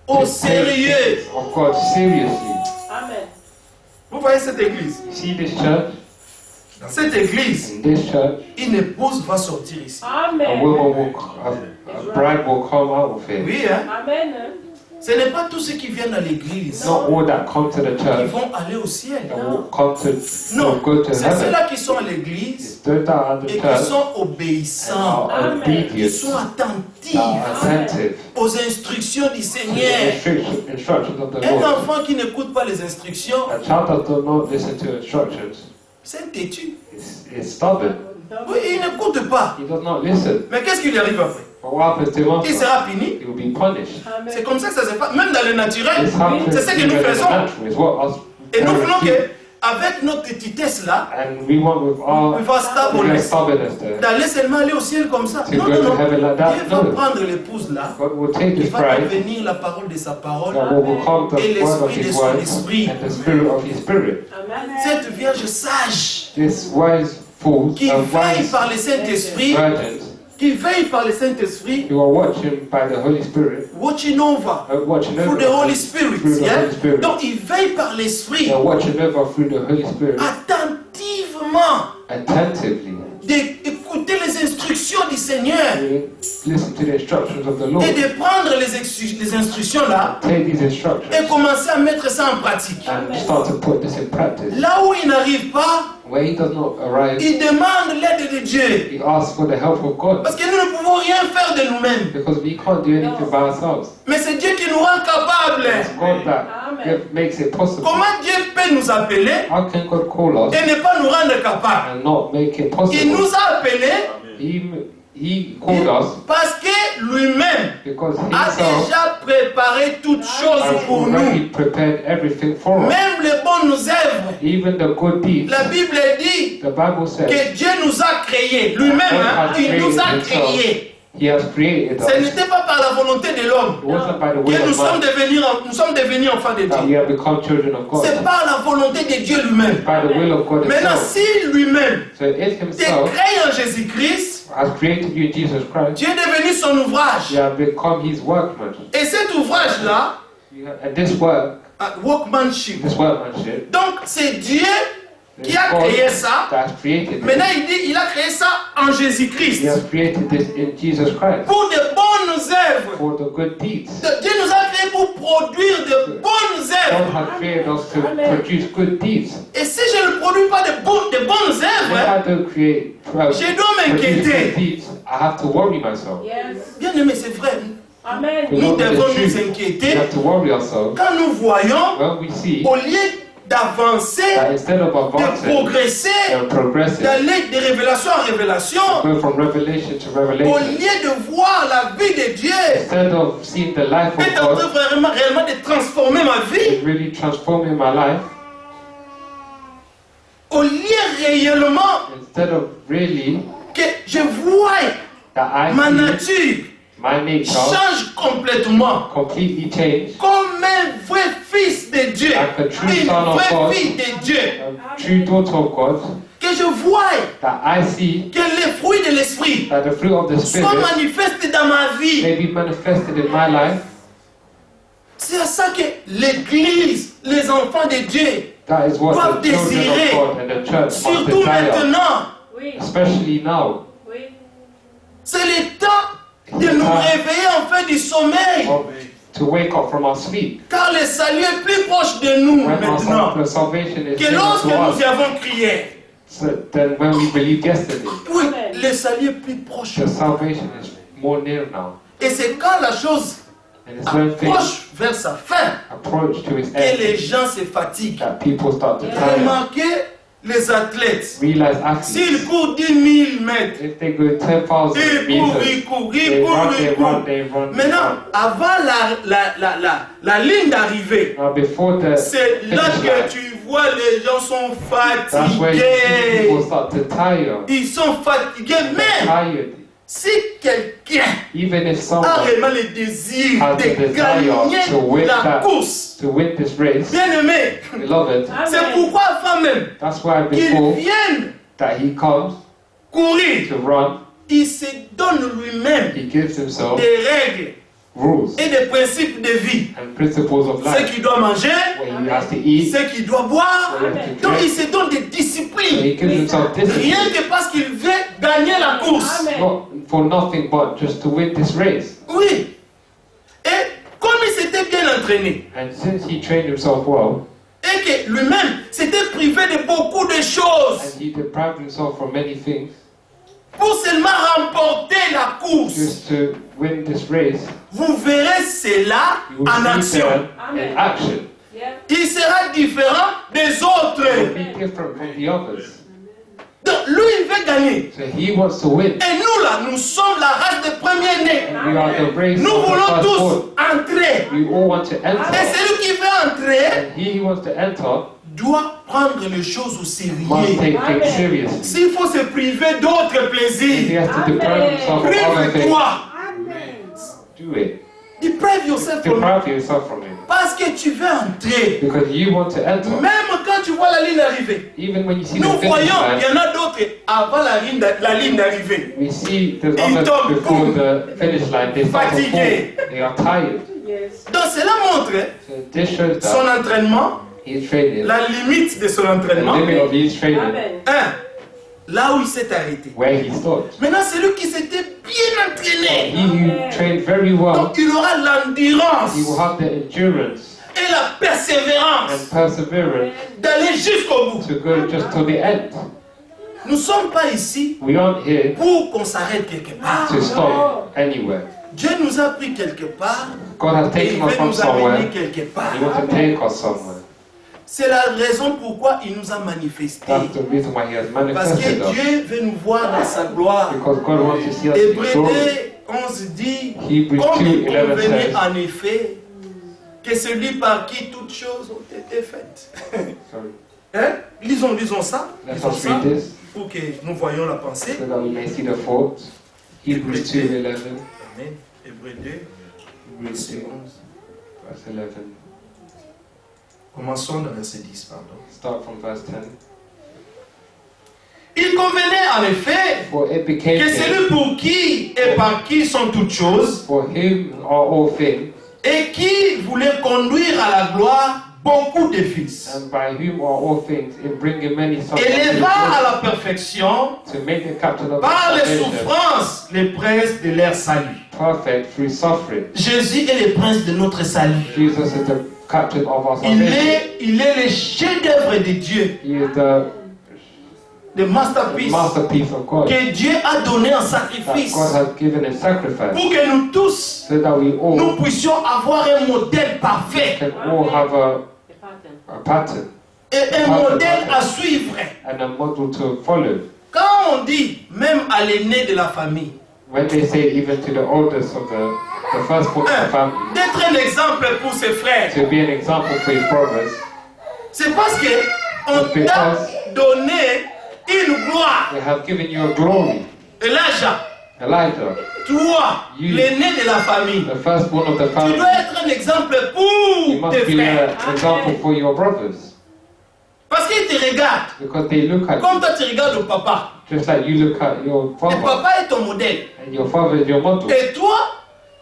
au To take sérieux. things of God seriously. Vous voyez cette église? You see this church? Dans cette église, In this church, une épouse va sortir ici. a woman will, a bride will come out of here. Oui, hein? Ce n'est pas tous ceux qui viennent à l'église Not all that come to the qui church vont aller au ciel. that will come to Non, will go to c'est heaven. ceux-là qui sont à l'église It's those that are at the et qui church sont and obéissants, are qui obedient, sont that attentifs are attentive aux instructions du to the Seigneur. instructions of the Un Lord. enfant qui n'écoute pas les instructions, A child that does not listen to instructions c'est têtu. is stubborn. Oui, il n'écoute pas. He does not listen. Mais qu'est-ce qui lui arrive après? But what happens to him Il after? sera puni. He will be punished. C'est comme ça que ça se passe. Même dans le naturel, This happens c'est ce que even nous in the faisons. natural. It's what us Et nous voulons parents do. qu'avec notre petitesse là, And we want with our with our stubbornness, stubbornness there d'aller seulement aller au ciel comme ça. to Non, go non, to non. heaven like Dieu that. va No. prendre l'épouse là, God will take il His va bride devenir la parole de sa parole that will become the et word of l'esprit de His son word esprit. and the spirit of His spirit. Cette vierge sage This wise fool qui and veille wise par le Saint-Esprit, virgins qui veille par le Saint-Esprit, who are watching by the Holy Spirit, watching over watching through over the Holy Spirit. through the Yeah? Holy Spirit. Donc il veille par l'Esprit They're watching over through the Holy Spirit attentivement attentively. d'écouter les instructions du Seigneur To listen to the instructions of the Lord. et de prendre les instructions là Take these instructions et commencer à mettre ça en pratique. and start to put this in practice. Là où il n'arrive pas, Where he does not arrive, il demande l'aide de Dieu. he asks for the help of God. Parce que nous ne pouvons rien faire de nous-mêmes. Because we can't do anything by ourselves. Mais c'est Dieu qui nous rend capables. It's God that makes it possible. Comment Dieu peut nous appeler How can God call us et ne pas nous rendre capables? and not make it Il nous possible? a appelés He called us parce que lui-même, Because a himself déjà préparé toutes choses has pour nous. already prepared everything for us. Même les bonnes œuvres. Even the good deeds. La Bible dit The Bible says que Dieu nous a créés. Lui-même, hein, il nous a créés. He has created Ce us. n'était pas par la volonté de l'homme It wasn't by the que will nous of sommes man devenus enfants de that Dieu. we have become children of God. C'est par la volonté de Dieu lui-même. By the will of God Maintenant, himself. si lui-même So if t'es himself créé en Jésus-Christ, has created you in Jesus Christ, tu es devenu son ouvrage. you have become his workman. Et cet ouvrage-là, And this workmanship. workmanship, Donc, c'est Dieu qui is a God créé ça. that has created Maintenant, it. il dit, il a créé ça en He Jésus-Christ. has created this in Jesus Christ Pour de bonnes œuvres. for the good deeds. Dieu nous a créés pour produire de bonnes God œuvres. has created us to produce good deeds. Et si je ne produis pas de bonnes If œuvres, I don't je dois produce m'inquiéter. good deeds, I have to worry myself. Yes. Bien aimé, c'est vrai. Amen. Nous devons nous We inquiéter have to worry ourselves quand nous voyons, when we see au lieu d'avancer, that instead of de advancing progresser, and progressing, d'aller de révélation en révélation, go from revelation to au revelation, lieu de voir la vie de Dieu, instead of seeing the life of est en train God, réellement de transformer ma vie, it really transforming my life, au lieu réellement instead of really que je vois that I ma see nature my nature change complètement, completely change, comme un vrai fils de Dieu, like a true une son of vraie God, fille de Dieu, a true daughter of God, que je vois that I see que les fruits de l'esprit that the fruit of the soient Spirit manifestés dans ma vie. may be manifested in my life. C'est à ça que l'Église, les enfants de Dieu, That is what doivent the children désirer, of God and the church must surtout desire, maintenant. Oui. especially now. Oui. C'est le temps de nous réveiller enfin du sommeil, To wake up from our sleep car le salut est plus proche de nous when maintenant the salvation is que given lorsque to nous us y avons crié. than when we believed yesterday. Oui, le salut est plus proche. The salvation is more near now. Et c'est quand la chose And it's when things approche vers sa fin approach to its que end les gens se fatiguent. that people start to tire. Remarquez les athlètes. Realize athletes, S'ils courent 10 000 mètres, if they go 10,000 ils courent, meters, ils courent, they ils courent, run, ils they courent. run, they run, they Maintenant, run. avant la ligne d'arrivée, Now before the c'est là finish que line, tu vois les gens sont that's where you see people fatigués. start to tire. Ils sont fatigués. Mais Tired. si quelqu'un Even if a someone réellement le désir has de the desire gagner to win la that- course, to win this race, bien aimé, beloved, c'est Amen. pourquoi avant même that's why qu'il before vienne that he comes courir, to run, il se donne lui-même he gives himself des règles rules et des principes de vie. and principles of Ce life, qu'il doit manger, where he has to eat, ce qu'il doit boire. where he has to Donc il drink, se donne des where disciplines. he gives himself Rien discipline, que parce qu'il veut gagner la course. Amen. not for nothing but just to win this race. Oui. Et comme il s'était bien entraîné, And since he trained himself well, et que lui-même s'était privé de beaucoup de and choses he deprived himself from many things, pour seulement remporter la course, just to win this race, vous verrez cela you will en see action. them Amen. in action. Yeah. Il sera différent des It will autres. be different from the others. Donc lui, il veut gagner. So he wants to win. Et nous là, nous sommes la race des premiers-nés. And we are the race Nous of the voulons firstborn. tous entrer. We all want to Et enter. celui qui veut entrer And he who wants to enter doit prendre les choses au must sérieux. take Amen. things seriously. S'il faut se priver d'autres If he plaisirs, has to deprive himself of other things, prive-toi. do it. Deprive yourself from it. Deprive yourself from it. Parce que tu veux entrer. Because you want to enter. Même quand tu vois la ligne arriver. Even when you see Nous the finish voyons, il y line, en a d'autres avant la ligne d'arrivée. we see there's Ils others tombent, before the finish line. They start to fall. Fatigués. They are tired. Yes. Donc cela montre So this shows son that entraînement, he's training. la limite de son The entraînement. limit of his training, Amen. Là où il s'est arrêté. where he stopped. Maintenant, celui qui s'était bien entraîné, He who trained very well, donc il aura l'endurance he will have the endurance et la persévérance and perseverance d'aller jusqu'au bout. to go just till the end. Nous ne sommes pas ici We aren't here pour qu'on s'arrête quelque part. to stop anywhere. Dieu nous a pris quelque part God has et taken il us veut from nous amener somewhere. quelque part. He wants to take us somewhere. C'est la raison pourquoi il nous a manifesté. That's the reason why he has Parce manifested que us. Dieu veut nous voir dans sa gloire. Because God wants to see us in Hébreux glory. 2, 11 dit, Hebrews comme il 2:11 convenait says, en effet que celui par qui toutes choses ont été faites. sorry, Hein? Lisons ça. let Lisons us ça read this pour que nous voyons la pensée. so that we may see the thought. Hebrews 2:11, Amen. Hébreux 2, Hebrews 2, verset 11. verse 11. Commençons dans verset 10, pardon. Start from verse 10. Il convenait en effet For it became que him, celui pour qui et par qui sont toutes choses, for him are all things, et qui voulait conduire à la gloire beaucoup de fils, and by whom are all things, in bringing many sons unto the éleva à glory, la perfection to make the captain of par the les salvation souffrances les princes de leur salut. perfect through suffering. Jésus est le prince de notre salut. Jesus is the captain of our Il salvation. est le chef-d'œuvre de Dieu, He is the le masterpiece masterpiece of God que Dieu a donné en that sacrifice God has given in sacrifice, pour que nous tous, so that we all nous puissions avoir un modèle parfait can all have The pattern. a pattern et un modèle à suivre. and a model to follow. Quand on dit, même à l'aîné de la famille, When they say even to the oldest of the firstborn of the family, d'être un exemple pour ses frères, to be an example for his brothers, c'est parce que on t'a donné une gloire. they have given you a glory. Elijah, Elijah, toi, You. l'aîné de la famille, the firstborn of the tu family, dois être un exemple you pour must tes be frères. an example for your brothers, Parce qu'ils te regardent because they look at comme you toi tu regardes le papa. just like you look at your Et father, papa est ton modèle. and your father is your model. Et toi,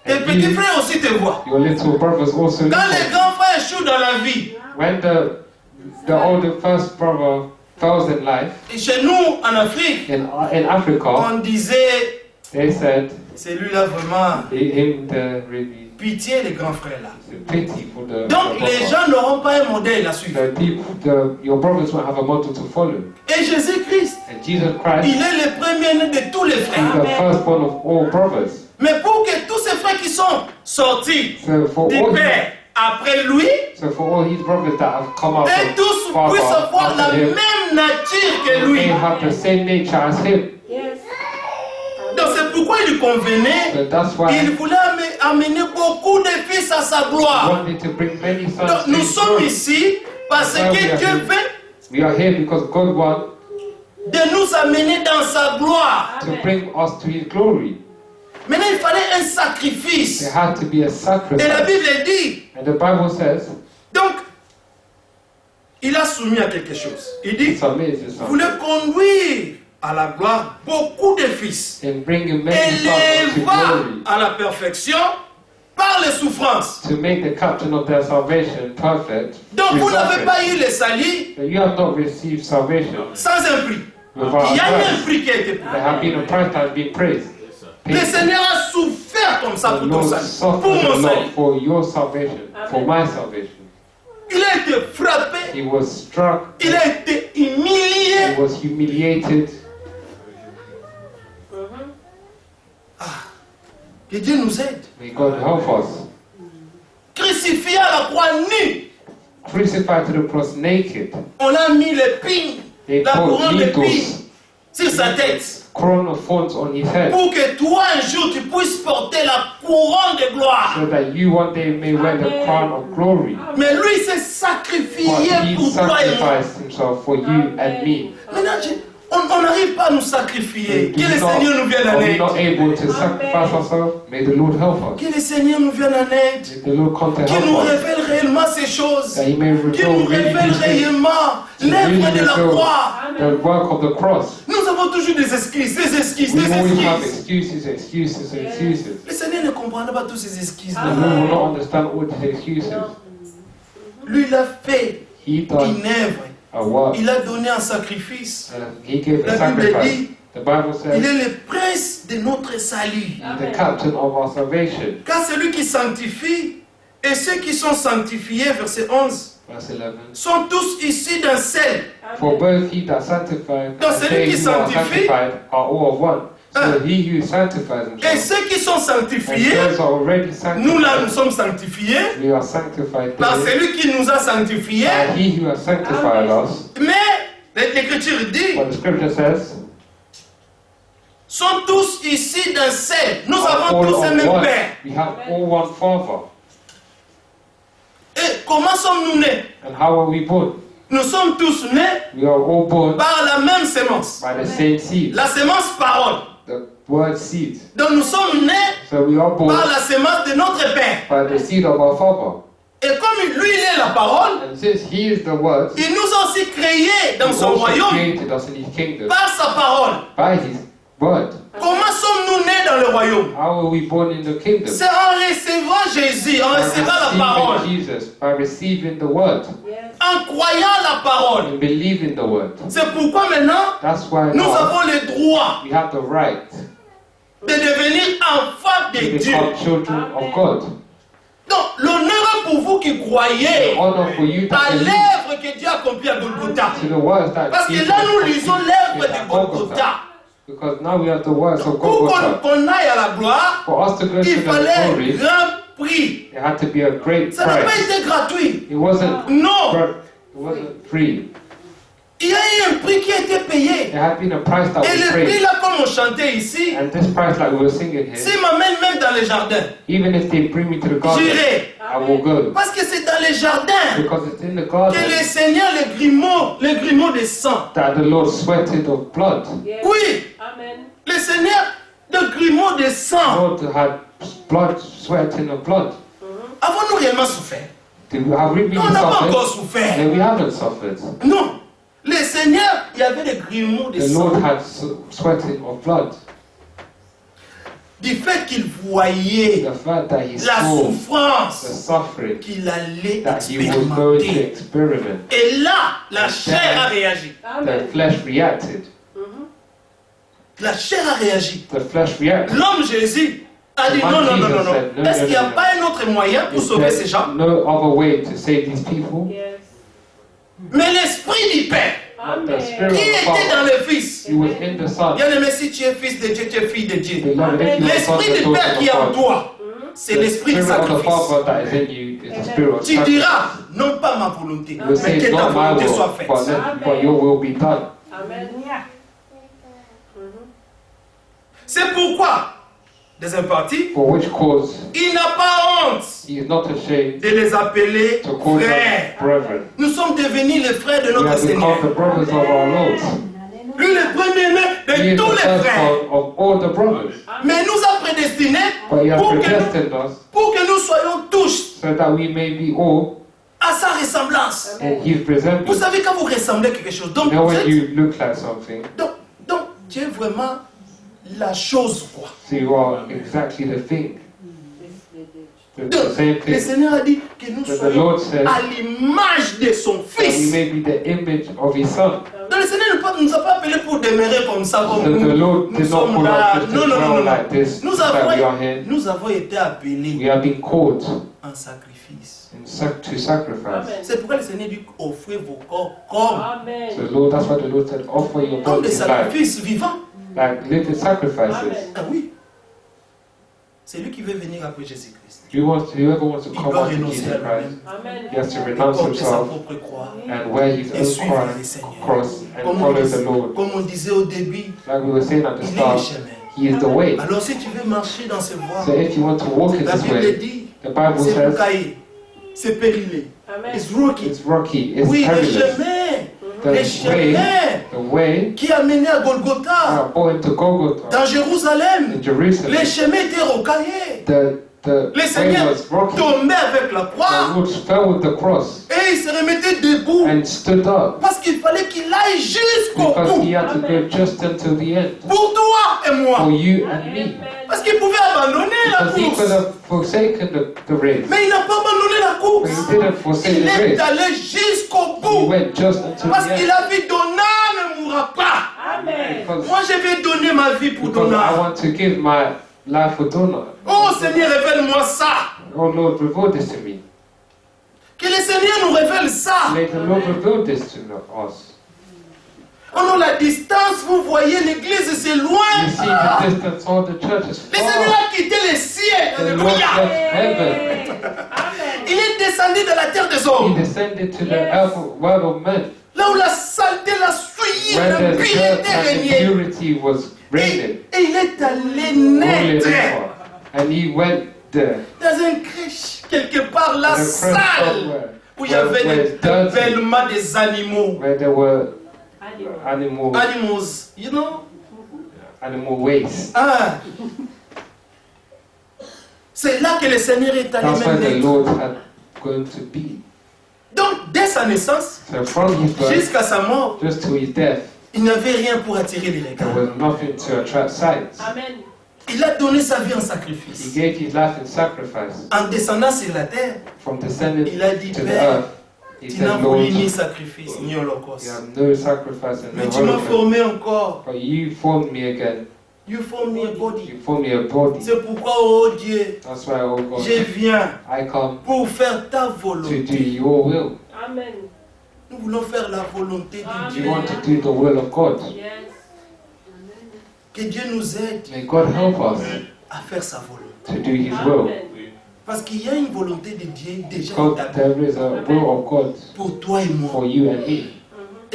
tes And petits you. frères aussi te voient. Your little brothers also look Quand les at you. grands frères échouent dans la vie, When the older first brother fails in life, et chez nous en Afrique, in Africa, on disait, they said, celui-là vraiment, him the really pitié les grands frères là. pity for the Donc les brother. gens n'auront pas un modèle à suivre. The people, your brothers won't have a model to follow. Et Jésus-Christ, And Jesus Christ il est le premier-né de tous les is frères. the firstborn of all brothers. Mais pour que tous ces frères qui sont sortis So for des all, pères après lui, his brothers that have come out et from tous father puissent avoir la after him, même nature que lui. they have the same nature as him. Yes. Donc c'est pourquoi il lui convenait, So that's why il voulait amener beaucoup de fils à sa he gloire. wanted to bring many sons Donc to nous his sommes glory. ici parce que Dieu veut We are here because God wants de nous amener dans sa gloire. to bring us to his glory. Maintenant il fallait un There sacrifice. had to be a Et la sacrifice. Bible dit, And the Bible says, donc il a soumis à quelque chose. Il dit, submit to vous something. voulez conduire à la gloire beaucoup de fils. In bringing many sons to Éleva glory, à la perfection par les souffrances. to make the captain of their salvation perfect. Donc through vous n'avez suffering. pas eu le salut So you have not received salvation sans un prix. without Il y a eu a un price. prix qui a été payé. There have been a price that has been praised. Le Seigneur a souffert comme ça The pour ton Lord salut, suffered pour a mon lot salut. for your salvation, for my salvation. Il a été frappé, He was struck, il a été he humilié. was humiliated. Que Dieu nous aide. May God help us. Crucifié à la croix nu, Crucified to the cross naked. on a mis l'épine, They la put couronne d'épine needles, sur sa tête. crown of thorns on his head, Pour que toi un jour tu puisses porter la couronne de gloire. so that you one day may wear the crown of glory. Mais lui s'est But sacrifié he pour toi et moi. sacrificed himself for you and me. Maintenant, on n'arrive pas à nous sacrifier. Do Que le we not- Seigneur nous vienne en Are we aide. not able to sacrifice ourselves? May the Lord help us. Que le Seigneur nous vienne en aide. May the Lord come to Qu'il nous help us. révèle réellement ces choses. That He may Qu'il nous reveal really révèle these things. réellement To l'œuvre really de la reveal croix. the work of the cross. Nous avons toujours des excuses, des excuses, We des always have excuses. excuses. Le Seigneur ne comprendra pas toutes ces excuses. The Lord will not understand all these excuses. Lui, il a fait He done une œuvre. a work. Il a donné un sacrifice. He gave a La Bible sacrifice. dit, The Bible il says est le prince de notre salut. He's the captain of our salvation. Car celui qui sanctifie et ceux qui sont sanctifiés, verset 11, Verse 11. sont tous issus d'un seul. For both he that sanctified Donc, and celui they qui who are sanctifie- sanctified are all of one. So he who sanctifies Et himself ceux qui sont and sanctifiés, those are already nous là nous sanctified, sommes sanctifiés we are sanctified par there. celui qui nous a sanctifiés. And he who has sanctified us, Mais l'Écriture dit, what the scripture says, sont tous ici d'un seul. Nous are avons all tous of un même one. Père. We have all one Father. Et comment sommes-nous nés? And how are we born? Nous sommes tous nés We are all born par la même sémence. by the same seed, La sémence parole. the word seed. Donc nous sommes nés So we are born par la sémence de notre Père. by the seed of our Father. Et comme lui, il est la parole, And since He is the Word, il nous a aussi créés dans He son also royaume created us in His kingdom par sa parole. by His Word. Comment sommes-nous nés dans le royaume? How are we born in the kingdom? C'est en recevant Jésus, en By recevant la parole, receiving Jesus, by receiving the Word, Yes. en croyant la parole. and believing the Word. C'est pourquoi maintenant, That's why nous now avons le droit we have the right de devenir enfants to de Dieu. become children of God. Donc, l'honneur est pour vous qui The croyez honor for you à that believe l'œuvre que Dieu a accomplie à Golgotha. to the words that Parce que Jesus là, nous accomplished lisons l'œuvre at de Golgotha. Because now we have the words of Pour Golgotha. qu'on aille à la gloire, For us to go to il the fallait un glory, grand prix. it had to be a great Ça n'a pas price. été gratuit. It wasn't Non. free. Il y a eu un prix qui a été payé. There had been a price that Et was le prix paid. là, comme on chantait ici, And this price, like we were singing here, s'il m'amène même dans les jardins, even if they bring me to the garden, j'irai. I will go. Parce que c'est dans les jardins Because it's in the que garden le Seigneur, le grumeau de sang. that the Lord sweated of blood. Yes. Oui, Amen. le Seigneur, le grumeau de The sang. Lord had blood, sweating of blood. Avons-nous réellement souffert? Did we have we really Non, on n'a pas suffered? encore souffert. No, we haven't suffered. Non. Le Seigneur, il y avait des grumeaux de The sang. Lord had sweating of blood. Du fait qu'il voyait The fact that he la saw the souffrance suffering qu'il allait that he was going to expérimenter. experiment, Et là, la chair a réagi. the Amen. flesh reacted. La chair a réagi. The flesh reacted. L'homme Jésus a dit non, non, non, non, non. Est-ce qu'il n'y a pas un autre moyen pour Is sauver there ces gens? no other way to save these people? Yes. Mais l'Esprit du Père, But the Amen. Spirit qui of était the dans Father, le Fils, he was in the Son. bien aimé, si tu es fils de Dieu, tu es fille de Dieu. Beloved, if you are son, L'Esprit the du Père daughter qui est en of God, toi, c'est the l'Esprit du Spirit of the sacrifice. Father that is in you is the Spirit of Tu sacrifice. diras, non pas ma volonté, You will mais say, que ta not my volonté soit will, faite. but your will be done. Amen. C'est pourquoi, des impartis, For which cause il n'a pas honte he is not ashamed de les appeler to call them frères. brethren. Nous sommes devenus les frères de We notre have Seigneur. become the brothers of our Lord. Lui, le premier-né He de is tous the les frères. firstborn of all the brothers. Mais il nous a prédestinés But he has pour que, nous, predestined us pour que nous soyons tous so that we may be all à sa ressemblance. in his Vous resemblance. savez, quand vous ressemblez à quelque chose, You donc, know when vous êtes- you look like something, donc tu es vraiment la chose, quoi. so you are exactly the thing. The Donc, same le thing. Seigneur a dit que nous But the soyons Lord said à l'image de son that we Fils. may be the image of his son. Donc le Seigneur ne nous a pas appelés pour demeurer comme ça, So comme the nous. Lord Nous did not sommes call là. us just Non, to non, non, dwell non. like this, Nous that we are here. avons été appelés We have been called en sacrifice. to sacrifice. Amen. C'est pourquoi le Seigneur dit offrez vos corps comme, Amen. So Lord, that's what the Lord said, offer your comme des bodies like, sacrifices vivants. like living sacrifices. Amen. Ah oui. C'est lui qui veut venir après Jésus-Christ. Whoever wants to Il come doit after renoncer Jesus à Christ, lui-même, Amen. he has to renounce porter sa himself propre croix and wear his et own suivre le cross, Seigneur. and Comme on, follow the disait, Lord. comme on disait au début, Like we were saying at the il est le start, chemin. he is the way. Alors si tu veux marcher dans ces voies, So if you want to walk in la this Bible way, dit, the Bible c'est says boucaillé, c'est périlé, Amen. it's rocky. it's rocky, it's Oui, le perilous. chemin, The way qui a mené à Golgotha, are going to Golgotha dans Jérusalem, in Jerusalem. les chemins étaient rocaillés. The Le way Seigneur was rocky. tombait avec la The croix Lord fell with the cross et il se remettait debout and stood up parce qu'il fallait qu'il aille jusqu'au because bout he had to go just until the end pour toi et for moi. you and me. Parce qu'il pouvait abandonner la Because he could course. have forsaken the race, Mais il n'a pas abandonné la but course. he didn't forsake Il the est race. allé jusqu'au He bout. went just until Parce the qu'il end a vu Donat ne mourra pas. Amen. Moi, je vais donner ma vie pour because I Donat. want to give my life for Donna. Oh Seigneur, révèle-moi ça. Oh Lord, reveal this to me. Que le Seigneur nous révèle ça. May the Lord reveal this to us. Oh non, la distance, vous voyez, l'église c'est You loin. see the distance, all the church is Le Seigneur far. a quitté les cieux. The Lord Alléluia. left heaven. Amen. Il est descendu dans la terre des He hommes. descended to the earth world of men. Là où la saleté l'a souillé Where the l'impureté dirt and régnait. impurity was reigning. Et il est allé Ruling naître over. And he went there. dans une crèche, quelque part, la In a crib salle, somewhere. où il y avait where le it's dirty. bêlement des animaux. Where there were Animal. Animals, you know? animal waste. Ah. C'est là que le Seigneur est allé That's where même the naître. Lord had going to be. Donc, dès sa naissance, So from his birth, jusqu'à sa mort, just to his death, il n'avait rien pour attirer les there regards. was nothing to attract sight. Amen. Il a donné sa vie en He sacrifice. gave his life in sacrifice. En descendant sur la terre, From descending il a dit, to the Père, earth, he tu n'as said, Lord, voulu ni you sacrifice, ni holocauste. have no sacrifice and Mais no tu m'as holocaust. formé encore. But you formed me again. You formed me a body. You formed me a body. C'est pourquoi, oh Dieu, That's why, oh God, je viens I come pour faire ta to volonté. do your will. Amen. Nous voulons faire la volonté de Amen. You Dieu. want to do the will of God. Yes. Que Dieu nous aide May God help us à faire sa volonté. to do His will. Amen. Parce qu'il y a une volonté de Dieu déjà God, établie there is a will of God pour toi et moi. for you and me.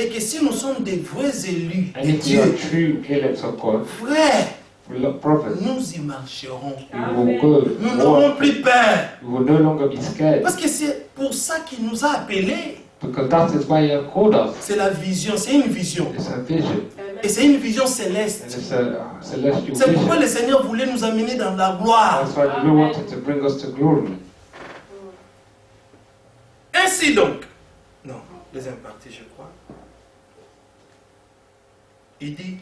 Et que si nous sommes des vrais élus And de if we are Dieu, true elects of God, frères, brothers, nous y marcherons. we will go. Nous n'aurons plus peur. We will no longer be scared. Parce que c'est pour ça qu'il nous a appelés. Because that is why He has called us. C'est la vision, c'est une vision. It's a vision. Et c'est une vision And céleste. it's a celestial C'est pourquoi vision. le Seigneur voulait nous amener dans la gloire. That's why the Lord wanted to bring us to glory. Ainsi donc, non, deuxième partie je crois. Il dit,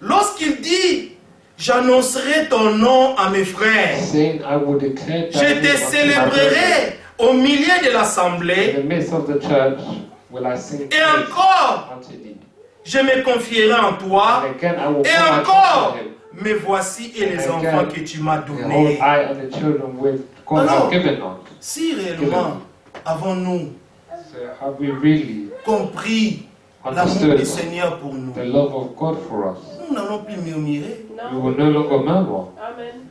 lorsqu'il dit, j'annoncerai ton nom à mes frères, Saying, I will declare je thy te name unto my brethren. célébrerai au milieu de In l'assemblée, the midst of the church will I sing et praise encore, unto thee. je me confierai en toi, And again I will et pour my encore, trust in him. me voici et les And enfants again, que tu m'as Behold, donnés. I and the children which God Alors, has given us. Si réellement avons-nous So have we really compris l'amour understood du Seigneur pour nous, the love of God for us? nous n'allons plus murmurer. We No. will no longer murmur. Amen.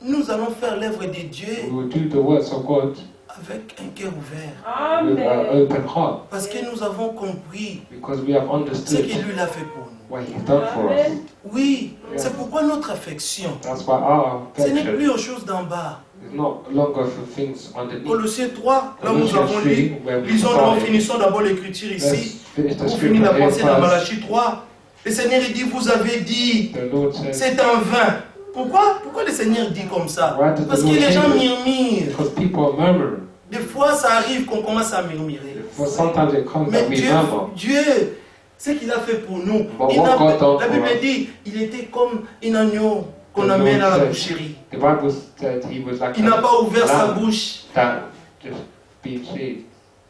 Nous allons faire l'œuvre de We Dieu will do the works of God avec un cœur ouvert. with an Amen. open heart. Parce que nous avons compris Because we have ce understood que lui a fait pour nous. what He's done for us. Amen. Oui, c'est pourquoi notre affection, That's why our ce n'est affection plus aux choses d'en bas. is not longer for things underneath. Colossiens 3, là où nous avons lu, where we lisons d'abord, started. finissons d'abord l'écriture ici. Let's finish the Pour finir la scripture here pensée dans first. Malachie 3, le Seigneur il dit, vous avez dit, The Lord says, c'est en vain. Pourquoi le Seigneur dit comme ça? Why does the Parce que Lord les gens say this? murmurent. Because people are murmuring. Des fois, ça arrive qu'on commence à murmurer. For sometimes it comes Mais that we murmur. Dieu, ce qu'il a fait pour nous, But il what n'a- God done la Bible for us? dit, il était comme un agneau qu'on The amène Lord à la said, boucherie. The Bible said he was like Il n'a pas ouvert sa lamb bouche. that just being shaved.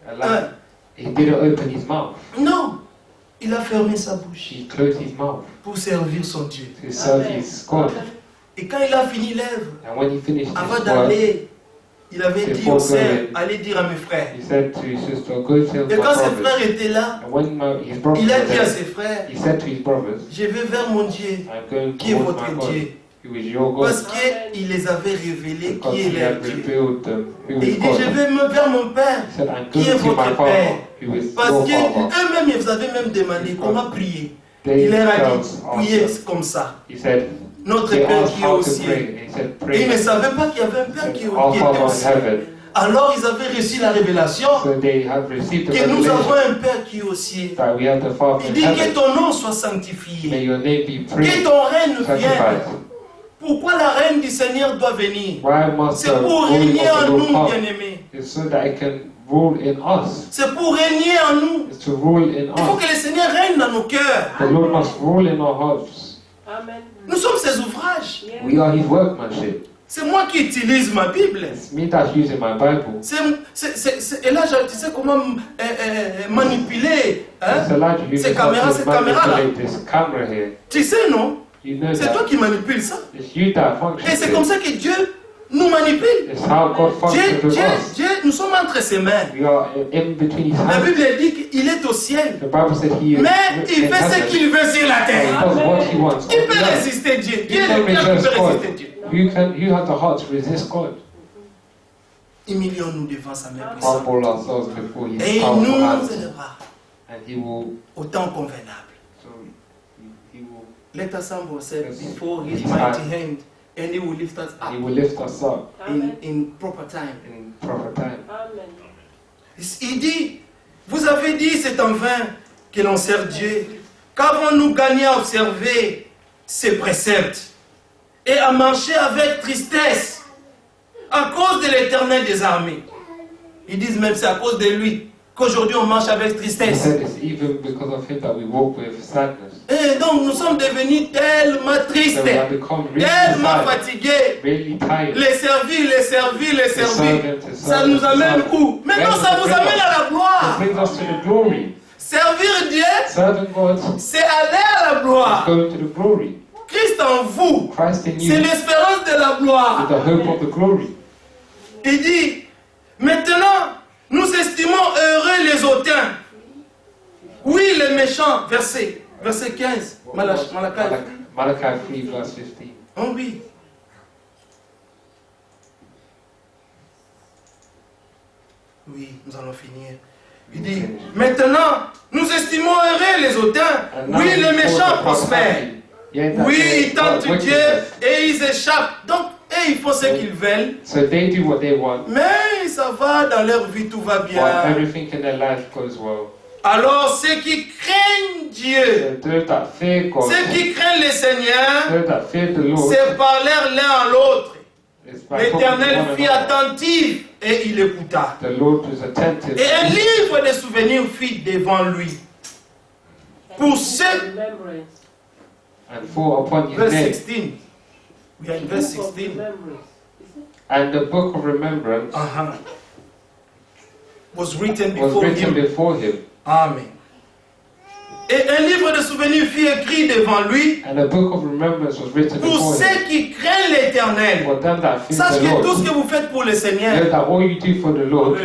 A Hein? lamb. He didn't open his mouth. Non, il a fermé sa bouche He closed his mouth pour servir son Dieu. to serve his God. Et quand il a fini l'œuvre, And when he finished avant his work, d'aller, il avait dit Before aux sœurs, going, allez dire à mes frères. he said to his sister, go tell Et my quand ses brothers. frères étaient là, And when his brothers il a were dit à there, ses frères, he said to his brothers, je vais vers mon Dieu, I'm going qui est towards votre my God, Dieu. who is your God. Parce qu'il les avait révélés Because qui est he leur had Dieu. revealed them who Et is il dit, je God. vais me vers mon Père, He said, I'm qui est going to votre my Father, Père. who is Parce your Father. qu'eux-mêmes, ils avaient même demandé comment prier. They Il leur a dit, themselves priez asked, comme ça. he said, Notre they Père asked qui est how au to ciel. pray. And he said, Et pray. ils ne savaient pas qu'il y avait un Père qui Our était Father au in ciel. heaven. Alors ils avaient reçu la révélation So they have received the que nous avons revelation un Père qui est au ciel. that we have the Father Il in dit que heaven. ton nom soit May sanctifié. your name be Que praised, ton règne vienne. sanctified. Pourquoi la reine du Seigneur doit venir? Why must C'est the pour glory régner of en the Lord nous, come? bien-aimés. It's so that it can rule in us. C'est pour régner en nous. It's to rule in Il faut que us. le Seigneur règne dans nos cœurs. The Lord must rule in our hearts. Amen. Nous sommes ses ouvrages. Yes. We are His workmanship. C'est moi qui utilise ma Bible. It's me that's using my Bible. Et là, tu sais comment manipuler. Hein? It's allowed you Ces to caméras, cette caméra-là. manipulate this camera here. Tu sais, non? You know C'est toi that qui manipules ça. it's you that Et functions c'est comme it. ça que Dieu nous manipule. It's how God functions with us. Nous sommes entre ses mains. We are in between His La hands. Bible dit qu'il est au ciel. The Bible said He is Mais il in fait ce heaven. qu'il veut sur la He terre. does what He wants. Qui on peut the earth. résister Dieu? Qui You est can le Père qui resist peut God. résister Dieu? You have the heart to resist God. Humilions-nous devant sa main puissante. Humble ourselves before His Et il powerful nous hands. élèvera. and he will, au temps convenable. so he will, Let us humble ourselves Yes. before his His mighty hand. hand, and he will lift us he up will lift us up in proper time. in proper time. Amen. Il dit, vous avez dit c'est en vain que l'on sert Dieu. Qu'avons-nous gagné à observer ses préceptes et à marcher avec tristesse à cause de l'Éternel des armées? Ils disent même c'est à cause de lui qu'aujourd'hui on marche avec He tristesse. said it's even because of him that we walk with sadness. Et donc nous sommes devenus tellement tristes, So we have become really tellement sad, fatigués. really tired. Les servir, les servir, les servir. servant, Ça nous amène où? Maintenant ça vous amène à la It gloire. brings us to the glory. Servir Dieu, Serving God c'est aller à la is gloire. going to the glory. Christ en vous, Christ in c'est you l'espérance de la is gloire. the hope of the glory. Il dit, maintenant, nous estimons heureux les hautains. Oui, les méchants. Verset 15. Malachi. Malachi 3 verse 15. Oh oui. Oui, nous allons finir. Il dit, maintenant, nous estimons heureux les hautains. And now Oui, we les call méchants the prospèrent. happy. Yeah, that Oui, they ils tentent work Dieu wickedness. et ils échappent. Donc, et ils font ce qu'ils veulent. So they do what they want, Mais ça va dans leur vie, tout va while bien. everything in their life goes well. Alors, ceux qui craignent Dieu, So those that fear God, ceux qui craignent le Seigneur, those that fear the Lord, se parlèrent l'un à l'autre. is by talking to L'Éternel one fut another. attentif et il écouta. The Lord was attentive. Et un livre de souvenirs fut devant lui. Pour ceux, Remembrance. And fall upon his verse name. 16. We are in verse Book of 16. remembrance. Is it? And the book of remembrance Was written was before written him. before him. Amen. Et un livre de souvenirs fut écrit devant lui And the book of remembrance was written pour before him. ceux qui craignent l'Éternel. For them that fear Sache the que tout Lord, ce que vous faites pour le know Seigneur that all you do for the Lord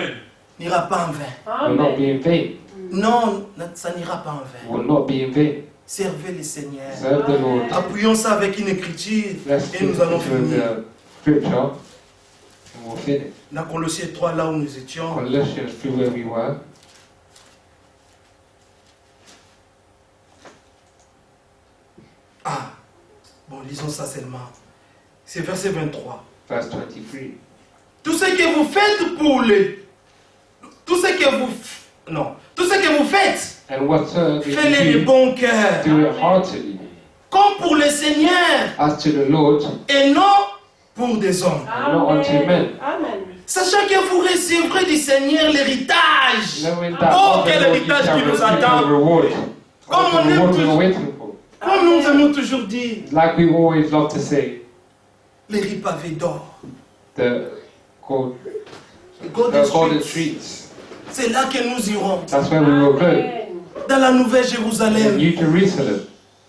n'ira pas en vain. will not Amen. be in vain. Non, ça n'ira pas en vain. Will not be in vain. Servez le Seigneur. Serve the Lord. Appuyons ça avec une écriture Let's et do nous allons the finir. scripture and we'll finish. Dans Colossiens 3, là où nous étions, Colossians 3 where we were. bon, lisons ça seulement. C'est verset 23. Verse 23. Tout ce que vous faites pour les... Tout ce que vous... Non. Tout ce que vous faites, And whatsoever faites-le de you do, bon cœur. do it heartily, Comme pour le Seigneur as to the Lord, et non pour des hommes. and not unto men. Amen. Sachant que vous recevrez du Seigneur l'héritage. Knowing that Oh, of the quel Lord you héritage shall qui nous receive attend. the reward. Comme Of on the aime reward we are toujours, waiting for. comme nous aimons toujours dire, Like we always love to say, les riz pavés d'or. the gold, Les golden the golden streets. streets. C'est là que nous irons. That's where we will go. Amen. Dans la Nouvelle In Jérusalem. New Jerusalem.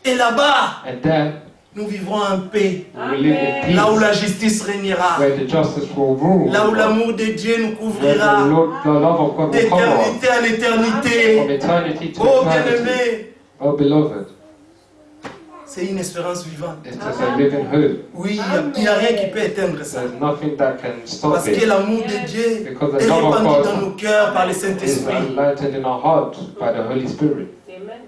Et là-bas, And there nous vivrons en paix. we will live in peace. Là où la justice régnera. Where the justice will rule. Là où l'amour de Dieu nous Where couvrira. the love of God will cover us. D'éternité à l'éternité. From eternity to Oh eternity. bien-aimé, Oh beloved, c'est une espérance vivante. it's just a living hope. Oui, il n'y a rien qui peut éteindre ça. There's nothing that can stop Parce que it. l'amour de Dieu Because the est love of répandu dans God nos cœurs par le is Saint-Esprit. enlightened in our heart by the Holy Spirit. Amen.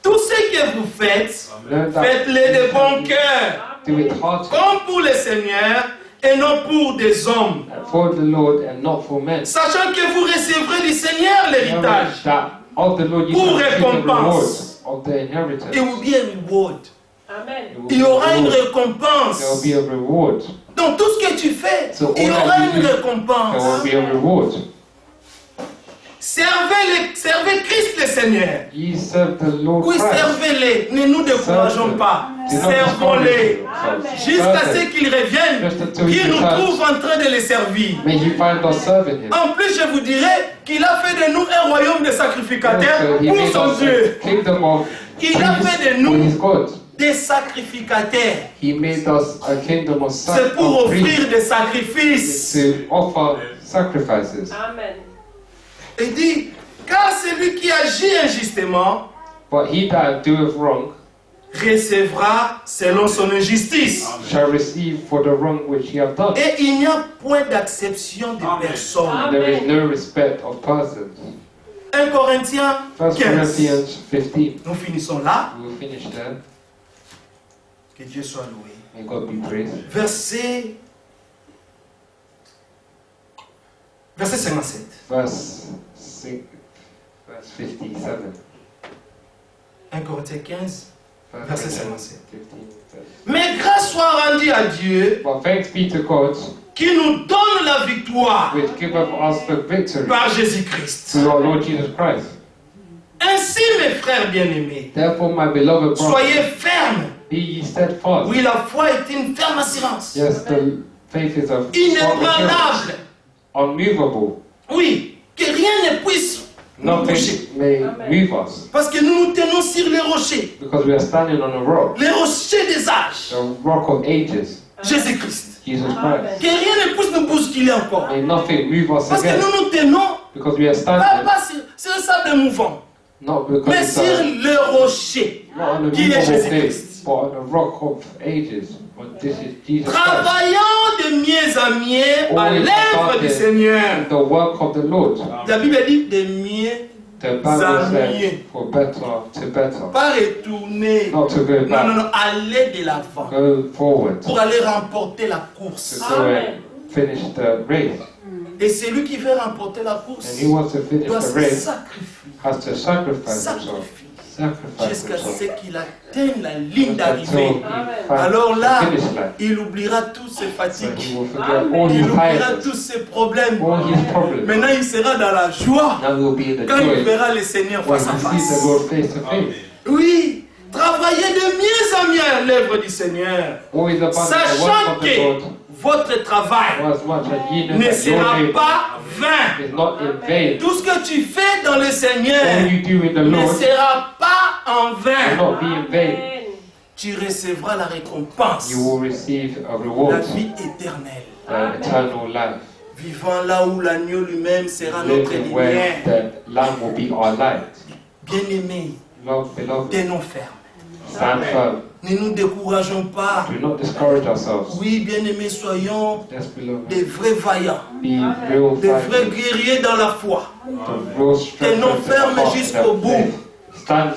Tout ce que vous faites, Learn that faites-le de bon cœur. do it heartily Comme pour le Seigneur et non pour des hommes. for the Lord and not for men. Sachant que vous recevrez du Seigneur Knowing l'héritage. that of the Lord you Pour shall receive the récompense. reward of the inheritance. It will be a reward. Amen. Il y aura une There will récompense. be a reward. Dans tout ce que tu fais, So il y all aura that you une do, récompense. There will be a reward. Servez Christ le Seigneur. Ye serve the Lord Oui, Christ. servez-les. Ne nous décourageons pas. Do not Servons-les. discourage Jusqu'à yourselves. ce qu'ils reviennent, Just until he qu'ils nous returns. trouvent en train de les servir. May he find us serving him. En plus, je vous dirai qu'il a fait de nous un royaume de sacrificateurs Also, he pour made son us Dieu. a kingdom of Il a priests fait de for his nous God. des sacrificateurs. He made us a kingdom of C'est pour of priests offrir des sacrifices. to offer sacrifices. Amen. Il dit, car celui qui agit injustement But he that doeth wrong recevra selon son injustice. shall receive for the wrong which he hath done. Et il n'y a point d'acception de personne. There is no respect of persons. 1 Corinthiens 1 15. Corinthians 15. Nous finissons là. We will finish there. Que Dieu soit loué. May God be praised. Verset 57. Verse 57. 1 Corinthiens 15, 1 verset Corinthians 57. 15. Verse. Mais grâce soit rendue à Dieu But thanks be to God, qui nous donne la victoire which giveth us the victory par Jésus-Christ. through our Lord Jesus Christ. Ainsi, mes frères bien-aimés, Therefore, my beloved brothers, soyez fermes. be ye steadfast. Oui, la foi est une ferme assurance. Yes, the faith is a strong assurance, Inébranlable. unmovable. Oui, que rien ne puisse nous bouger. Nothing may move us, Parce que nous nous tenons sur les rochers. because we are standing on a rock, Les rochers des âges. the rock of ages, Jésus-Christ. Jesus Amen. Christ. Que rien ne puisse nous bousculer encore. May nothing move us Parce que again, nous nous tenons because we are pas, standing, pas sur le sable mouvant, not because mais it's sur le rocher. not on a qui est movable Jésus-Christ. place, but on a rock of ages. But this is Jesus Christ. Travaillant de mieux en mieux à Always l'œuvre about du it. Seigneur. The work of the Lord. La Bible dit de mieux, The Bible Zamier. says for better to better, pas retourner. not to go Non, non, back, non, aller de l'avant. go forward, Pour aller remporter la to course. go and finish the race. Et celui qui veut remporter la And course he wants to finish doit the se race, sacrifier. has to sacrifice himself, Sacrifier. sacrifice Jusqu'à himself. ce qu'il atteigne la ligne Until d'arrivée. he finds Alors là, the finish line. il oubliera toutes ses So fatigues. he will forget all Il his oubliera tiredness, tous ses problèmes. all his problems. Maintenant, il sera dans la joie Now we'll be in the quand il joy verra le Seigneur when face à he sees the face. Lord face to face. Oui, travaillez de mieux en mieux à l'œuvre du Seigneur, Always about the work sachant of the que Lord, votre travail for as much as ye know ne that your sera labor pas vain. is not in vain. Tout ce que tu fais dans le All Seigneur you do in the ne Lord sera pas en will vain. not be in vain. Tu recevras la récompense, You will receive a la reward, vie éternelle. the eternal life. Vivant là où l'agneau lui-même sera notre Living where lumière. the Lamb will be our light. Bien-aimés, Love, beloved, tenons ferme. stand firm. Ne nous décourageons pas. Do not discourage ourselves. Oui, bien-aimés, soyons Yes, beloved. des vrais vaillants, Be real des vrais fighters. guerriers dans la foi. The real strength Tenons of the ferme heart jusqu'au and the bout. faith. Stand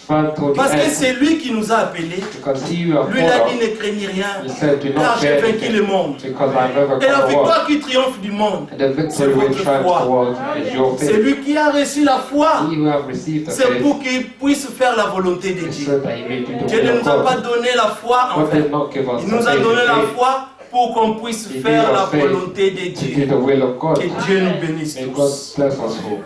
firm till the Parce que end. c'est lui qui nous a appelés. Because he who has Lui, il a called dit us, ne craignez rien, he said, do car not j'ai fear vaincu le anything, monde. because I've Et la overcome the world. victoire qui triomphe du monde, And the c'est victory which votre triumphs foi. the world is your C'est faith. lui qui a reçu la foi. He who have received the C'est faith pour qu'il puisse faire la volonté de is Dieu. so that he may do the Dieu ne will nous a of pas God. donné la foi en God vain. did not give us Il the nous a faith donné la in vain. foi pour qu'on puisse He faire gave la us faith volonté de to do Dieu. the will of God. Que Dieu nous bénisse May God tous. bless us all.